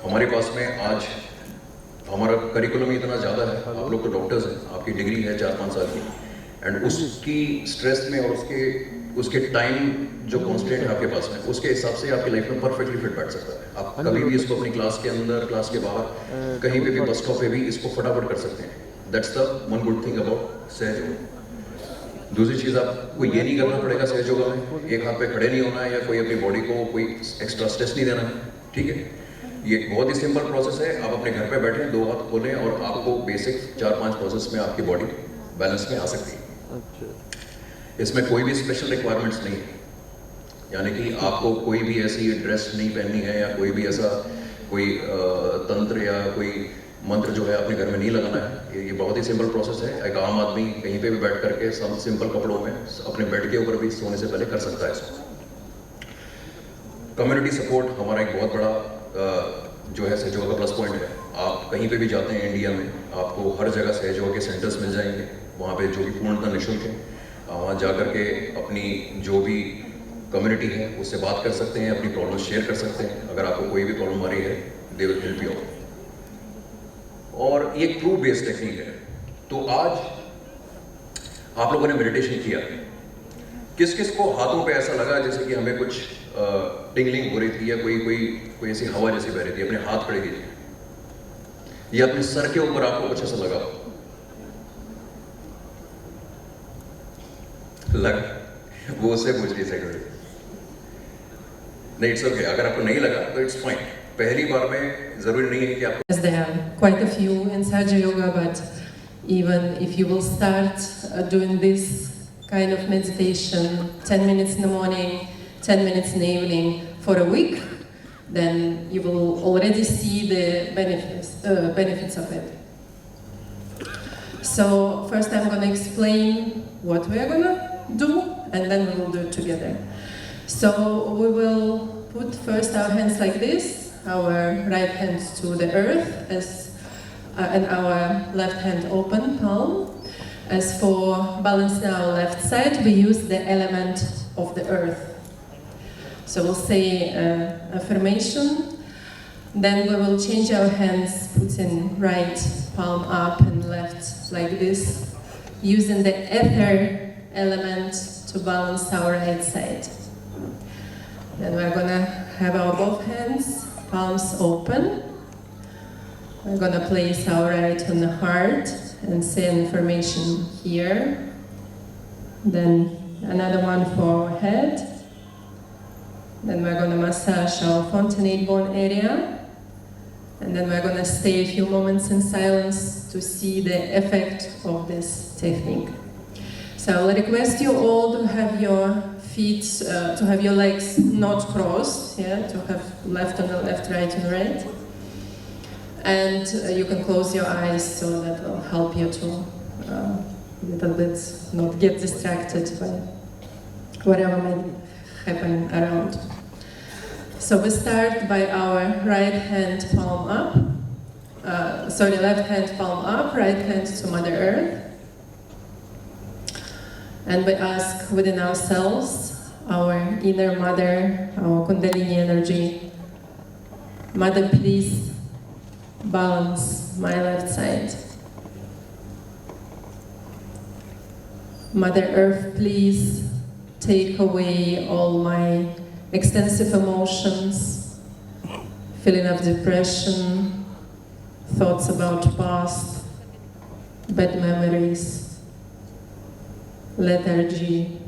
हमारे पास में आज हमारा करिकुलम इतना ज़्यादा है, आप लोग तो डॉक्टर्स हैं, आपकी डिग्री है 4-5 साल की, एंड उसकी स्ट्रेस में और उसके टाइम जो कॉन्स्टेंट है आपके पास में, उसके हिसाब से आपकी लाइफ में परफेक्टली फिट बैठ सकता है। आप कभी भी इसको अपनी क्लास के अंदर, क्लास के बाहर, कहीं पे भी, बस स्टॉप पे भी इसको फटाफट कर सकते हैं। That's the one good thing about सहज योगा। दूसरी चीज़, आपको ये नहीं करना पड़ेगा सहज योगा में एक हाथ पे खड़े नहीं होना है या कोई अपनी बॉडी को कोई एक्स्ट्रा स्ट्रेस नहीं देना है, ठीक है। ये बहुत ही सिंपल प्रोसेस है। आप अपने घर पे बैठें, 2 हाथ खोलें और आपको बेसिक 4-5 प्रोसेस में आपकी बॉडी बैलेंस में आ सकती है। इसमें कोई भी स्पेशल रिक्वायरमेंट्स नहीं है, यानी कि आपको कोई भी ऐसी ड्रेस नहीं पहननी है या कोई भी ऐसा कोई तंत्र या कोई मंत्र जो है अपने घर में नहीं लगाना है। ये बहुत ही सिंपल प्रोसेस है। एक आम आदमी कहीं पे भी बैठ करके सब सिंपल कपड़ों में अपने बेड के ऊपर भी सोने से पहले कर सकता है इसको। कम्युनिटी सपोर्ट हमारा एक बहुत बड़ा जो है सहज योगा का प्लस पॉइंट है। आप कहीं पे भी जाते हैं इंडिया में, आपको हर जगह सहज योगा के सेंटर्स मिल जाएंगे, वहाँ पे जो कि पूर्णतः निःशुल्क है। वहाँ जा कर के अपनी जो भी कम्युनिटी है उससे बात कर सकते हैं, अपनी प्रॉब्लम शेयर कर सकते हैं। अगर आपको कोई भी प्रॉब्लम आ रही है, they will help you out. और ये एक प्रूफ बेस्ड टेक्निक है। तो आज आप लोगों ने मेडिटेशन किया, किस किस को हाथों पे ऐसा लगा जैसे कि हमें कुछ टिंगलिंग हो रही थी या कोई ऐसी हवा जैसी बह रही थी? अपने हाथ खड़े कीजिए, या अपने सर के ऊपर आपको कुछ ऐसा लगा? वो उससे पूछ रही सेक्रेटरी। नहीं, इट्स ओके, अगर आपको नहीं लगा तो इट्स फाइन। पहली बार में जरूरी नहीं है कि आपको As there are quite a few in Sahaja Yoga, but even if you will start doing this kind of meditation 10 minutes in the morning, 10 minutes in the evening for a week, then you will already see the benefits of it. So first I'm going to explain what we are going to do, and then we will do it together. So we will put first our hands like this, our right hand to the earth, and our left hand open, palm. As for balancing our left side, we use the element of the earth. So we'll say affirmation, then we will change our hands, putting right palm up and left like this, using the ether element to balance our right side. Then we're gonna have our both hands, palms open. We're gonna place our right on the heart and say an affirmation here. Then another one for our head. Then we're gonna massage our fontanate bone area. And then we're gonna stay a few moments in silence to see the effect of this technique. So I'll request you all to have your feet, to have your legs not crossed, yeah, to have left on the left, right on the right. And you can close your eyes, so that will help you to a little bit not get distracted by whatever may happen around. So we start by our right hand palm up, left hand palm up, right hand to Mother Earth. And we ask within ourselves, our inner mother, our Kundalini energy, Mother, please balance my left side. Mother Earth, please take away all my extensive emotions, feeling of depression, thoughts about past, bad memories, lethargy.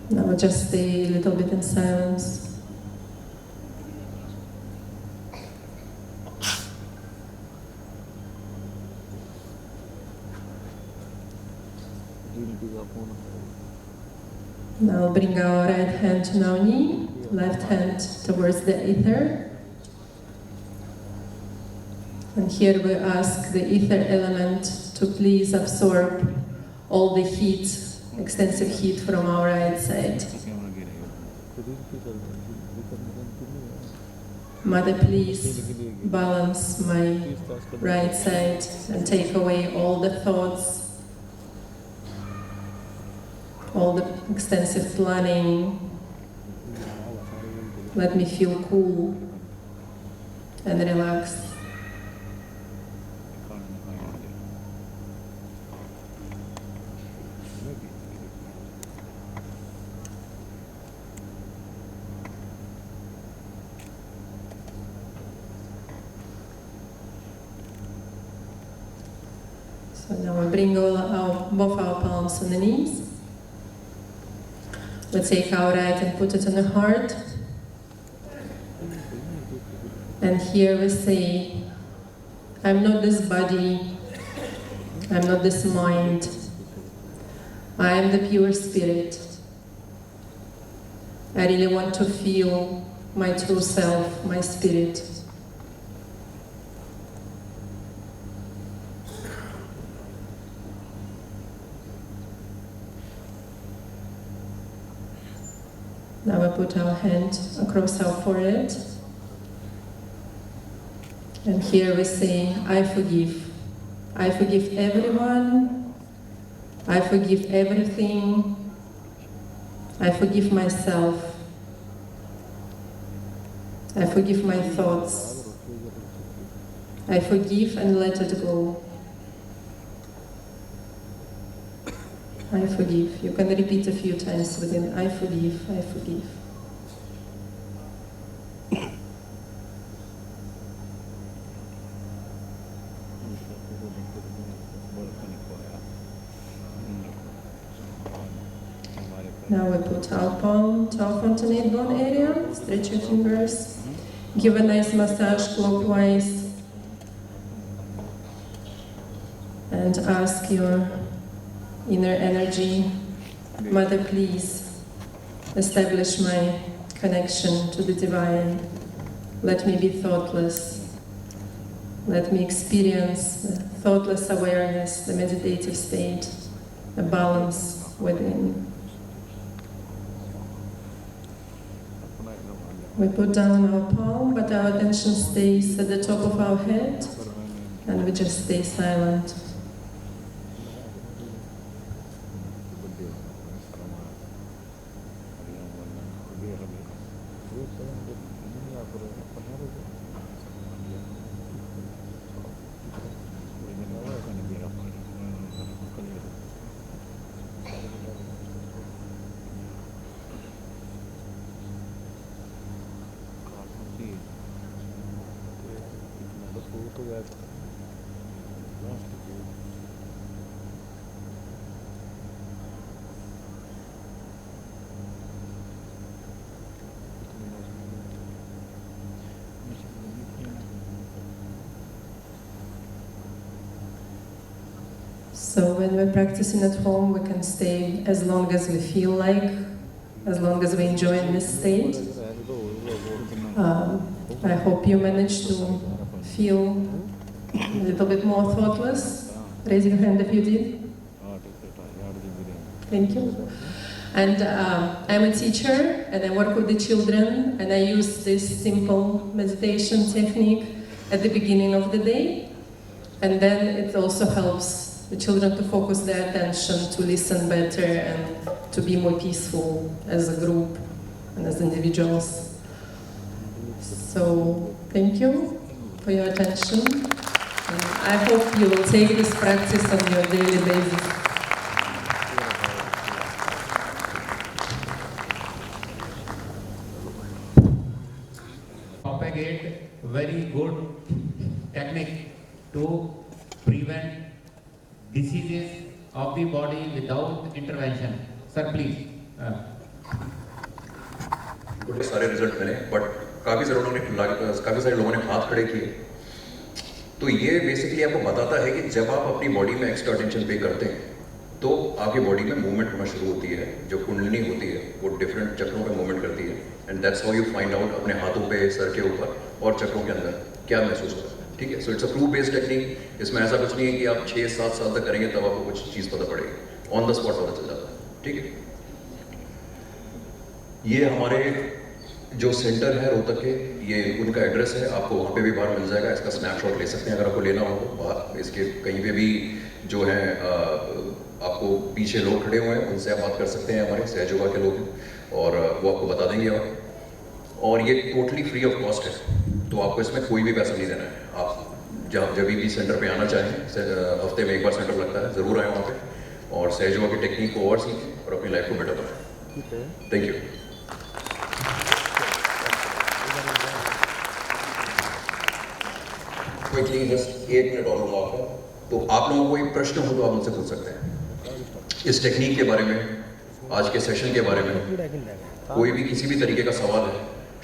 Now just stay a little bit in silence. Now bring our right hand to our knee, left hand towards the ether. And here we ask the ether element to please absorb all the heat, extensive heat from our right side. Mother, please balance my right side and take away all the thoughts, all the extensive planning. Let me feel cool and relaxed. So now we bring both our palms on the knees. We take our right and put it on the heart. And here we say, I'm not this body, I'm not this mind, I am the pure spirit. I really want to feel my true self, my spirit. Now we put our hand across our forehead. And here we say, I forgive. I forgive everyone. I forgive everything. I forgive myself. I forgive my thoughts. I forgive and let it go. I forgive. You can repeat a few times within I forgive, I forgive. Now we put our palm to our fontanate bone area, stretch your fingers, give a nice massage clockwise, and ask your inner energy, Mother, please establish my connection to the divine. Let me be thoughtless. Let me experience the thoughtless awareness, the meditative state, the balance within. We put down our palm, but our attention stays at the top of our head, and we just stay silent. So when we're practicing at home, we can stay as long as we feel like, as long as we enjoy in this state. I hope you managed to feel a little bit more thoughtless. Raise your hand if you did. Thank you. And I'm a teacher, and I work with the children, and I use this simple meditation technique at the beginning of the day. And then it also helps the children to focus their attention, to listen better, and to be more peaceful as a group and as individuals. So, thank you for your attention. And I hope you will take this practice on your daily basis. Propagate very good technique to prevent diseases of the body without intervention. Sir, please. बड़े सारे रिजल्ट मिले, बट काफ़ी सारे लोगों ने हाथ खड़े किए। तो ये बेसिकली आपको बताता है कि जब आप अपनी बॉडी में एक्स्ट्रा अटेंशन पे करते हैं तो आपकी बॉडी में मूवमेंट होना शुरू होती है। जो कुंडलिनी होती है वो डिफरेंट चक्रों पे मूवमेंट करती है, and that's how you find out अपने हाथों पे, सर के ऊपर और चक्रों के अंदर क्या महसूस होता है। ठीक है, so it's a proof based technique. इसमें ऐसा कुछ नहीं है कि आप 6-7 साल तक करेंगे तब आपको कुछ चीज़ पता पड़ेगी, ऑन द स्पॉट पता चल जाता है। ठीक है, ये हमारे जो सेंटर है रोहतक के, ये उनका एड्रेस है, आपको वहाँ पे भी बाहर मिल जाएगा। इसका स्नैपशॉट ले सकते हैं अगर आपको लेना हो तो। बाहर इसके कहीं पे भी जो है आपको पीछे लोग खड़े हुए हैं, उनसे आप बात कर सकते हैं, हमारे सहयोगा के लोग हैं, और वो आपको बता देंगे। और ये टोटली फ्री ऑफ कॉस्ट है, तो आपको इसमें कोई भी पैसा नहीं देना है। आप जब भी सेंटर पे आना चाहें, हफ्ते में एक बार सेंटर लगता है, ज़रूर आएँ वहाँ पे और सहयोगा की टेक्निक को और सीखें और अपनी लाइफ को बेटर बनाएं। Thank you. Quickly just 1 minute और लूँगा आपका, तो आप लोगों को कोई प्रश्न हो तो आप मुझसे पूछ सकते हैं इस टेक्निक के बारे में, आज के सेशन के बारे में। कोई भी किसी भी तरीके का सवाल है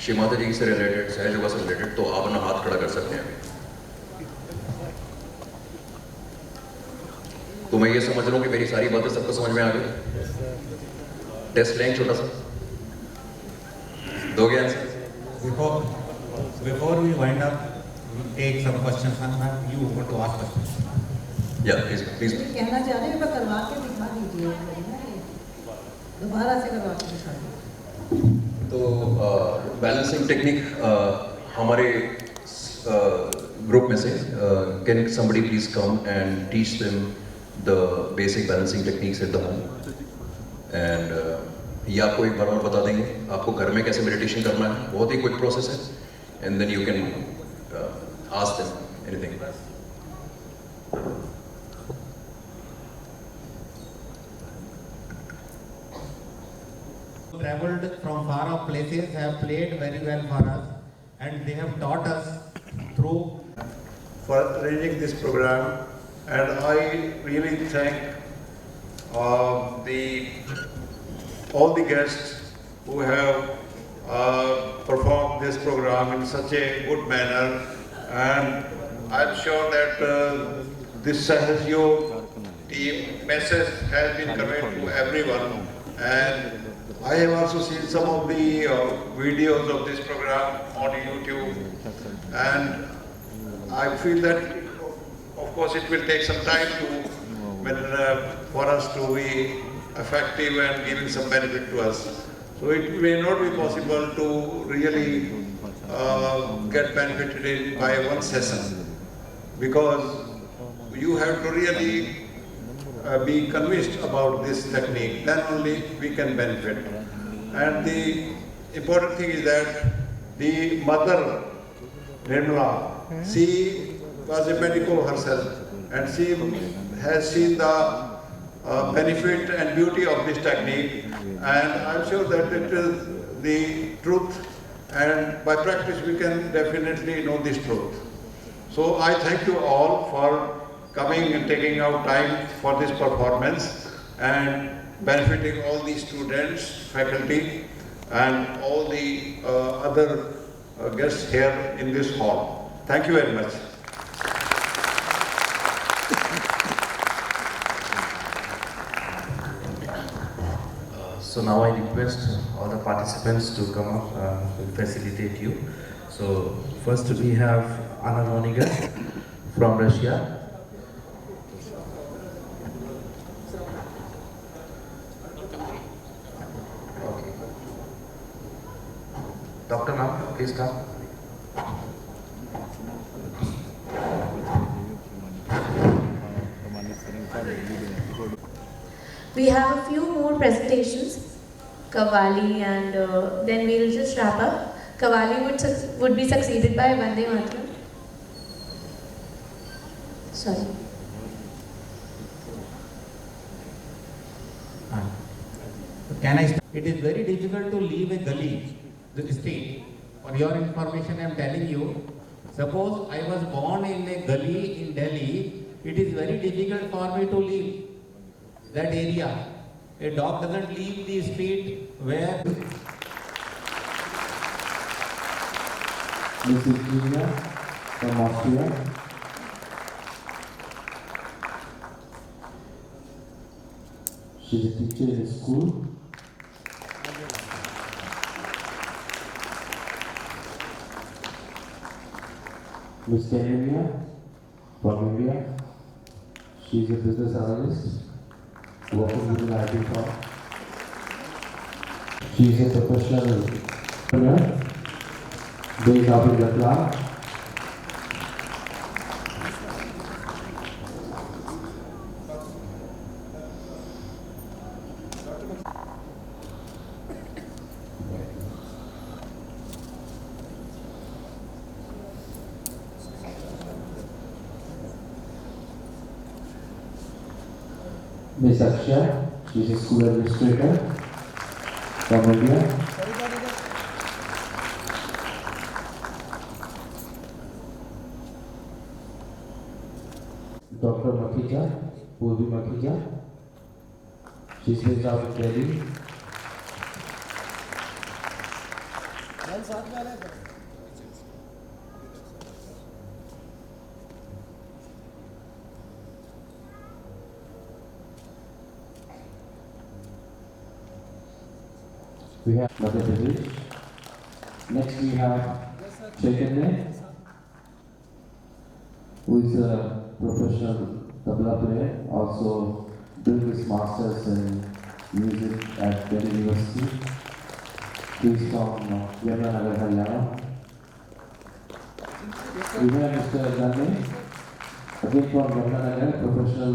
श्री माता जी से रिलेटेड, सहयोगा से रिलेटेड, तो आप अपना हाथ खड़ा कर सकते हैं। तो मैं ये समझ रहा हूँ कि मेरी सारी बातें सबको समझ में आ गई। टेस्ट लेंगे छोटा सा, दोगे answer? Before we wind up, we take some questions, and you want to ask questions. Yeah, please. कहना चाह रहे हैं, मैं करवा के दिखा दीजिए, दोबारा से करवा के दिखा दीजिए। तो बैलेंसिंग टेक्निक हमारे ग्रुप में से can somebody please come and teach them the basic balancing techniques at the home, and ये आपको एक बार और बता देंगे आपको घर में कैसे मेडिटेशन करना है। बहुत ही क्विक प्रोसेस है, and then you can ask them anything. Traveled from far off places, have played very well for us, and they have taught us through for arranging this program, and I really thank the all the guests who have performed this program in such a good manner, and I'm sure that this Sahaj Yog team message has been conveyed to everyone, and I have also seen some of the videos of this program on YouTube, and I feel that of course it will take some time for us to be effective and giving some benefit to us. So it may not be possible to really get benefited by one session, because you have to really be convinced about this technique, then only we can benefit. And the important thing is that the mother, Nirmala, she was a medico herself, and she has seen the benefit and beauty of this technique, and I'm sure that it is the truth, and by practice we can definitely know this truth. So I thank you all for coming and taking out time for this performance and benefiting all the students, faculty, and all the other guests here in this hall. Thank you very much. So now I request all the participants to come up and facilitate you. So first we have Anna Roniger from Russia. Okay. Dr. Nam, please come. We have a few more presentations, Qawwali, and then we'll just wrap up. Qawwali would be succeeded by Vande Mataram. Sorry. Can I? It is very difficult to leave a gully, the state. For your information, I am telling you. Suppose I was born in a gully in Delhi, it is very difficult for me to leave that area. A dog doesn't leave the street where. This is Julia from Austria. She's a teacher in a school. Miss Kenya from India. She's a business analyst working with an IT firm. She's a professional entrepreneur based out in Ratlam. Miss Akshay, she's a school administrator from India. Dr. Makhija, Purvi Makhija, she's based out of Delhi. We have Madhya Pradesh. Next we have Chaitanya, who is a professional tabla player, also doing his masters in music at Delhi University. He is from Yamuna Haryana. We have Mr. Gandhi, again from Yamuna, professional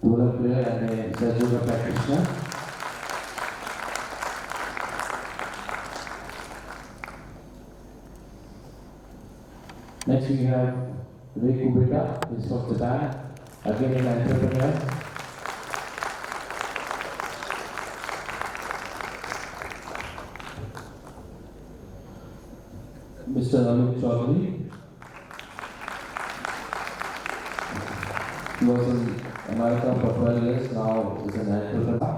tabla player and a Sahaj Yoga practitioner. Next we have Rei Kubota, who is from Japan, again an entrepreneur. Mr. Amit Chaudhary, he was in America for 12 years, now is an entrepreneur.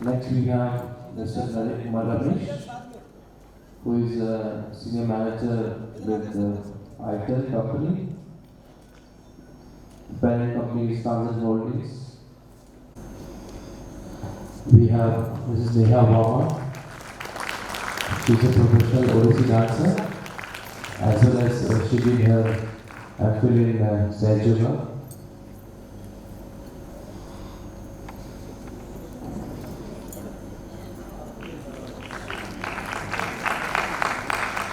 Next we have Mr. Naresh Kumar Ramesh, who is a senior manager with ITEL company. Parent company is Kansas Holdings. We have Mrs. Neha Varma. She is a professional Odissi dancer, as well as she did her actual in Sahaja.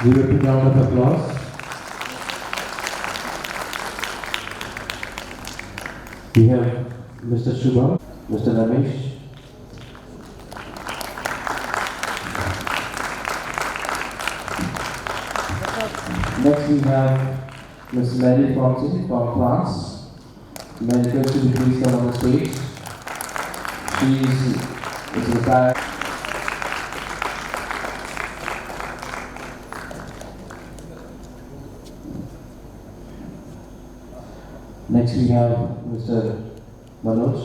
Give a big round of applause. We have Mr. Shubham, Mr. Ramesh. Next we have Ms. Mary Fonsi from France. May I request you to please come on the stage. She is retired. Next we have Mr. Manoj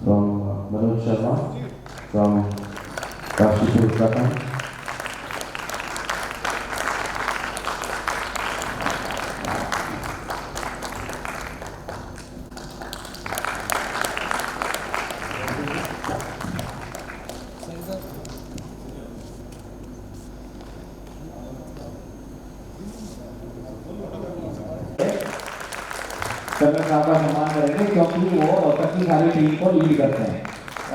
from Manoj Sharma from Kashipur, Uttarakhand. Colonel साहब का सम्मान करेंगे क्योंकि वो रोहतक की सारी टीम को लीड करते हैं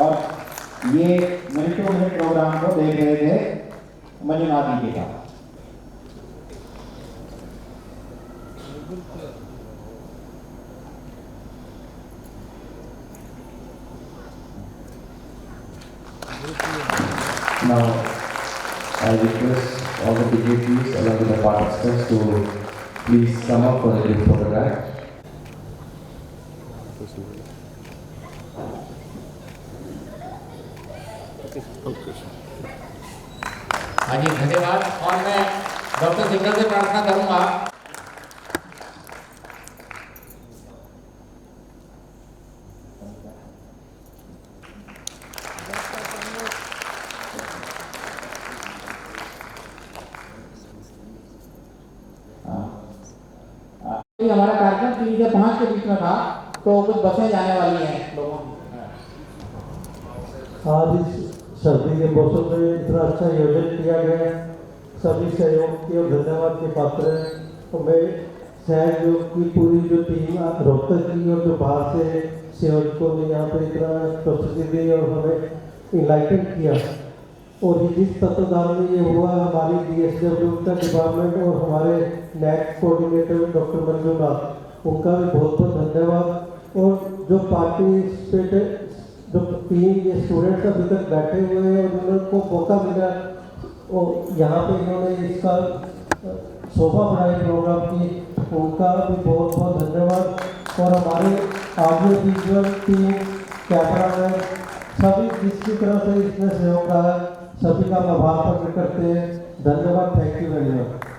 और ये मिनट टू मिनट प्रोग्राम को देख रहे थे मंजुनाथ जी के साथ। Now, I request all the dignitaries along with the participants to please come up for the group photograph. हाँ जी धन्यवाद। और मैं डॉक्टर सिंगल से प्रार्थना करूंगा हमारा कार्यक्रम 3 से 5 के बीच में था, तो कुछ बसें जाने वाली हैं लोगों की। आज इस सर्दी के मौसम में इतना अच्छा आयोजन किया गया, सभी सहयोग की और धन्यवाद के पात्र हैं। तो मैं सहयोग की पूरी जो टीम रोहतक की और जो बाहर से सहयोगों ने यहाँ पे इतना प्रस्तुति दी और हमें इनलाइटन किया। और जिस तत्वधान में ये हुआ, हमारी DSW का डिपार्टमेंट और हमारे नेट कोऑर्डिनेटर डॉक्टर मंजुनाथ, उनका भी बहुत बहुत धन्यवाद। और जो पार्टिसिपेट जो टीम ये स्टूडेंट्स अभी तक बैठे हुए हैं और उनको मौका मिला और यहाँ पे इन्होंने इसका शोभा बढ़ाई प्रोग्राम की, उनका भी बहुत बहुत धन्यवाद। और हमारे ऑडियो विजुअल टीम, कैमरामैन, सभी जिसकी तरह से इसमें सहयोग रहा है, सभी का आभार प्रकट करते हैं। धन्यवाद। Thank you very much.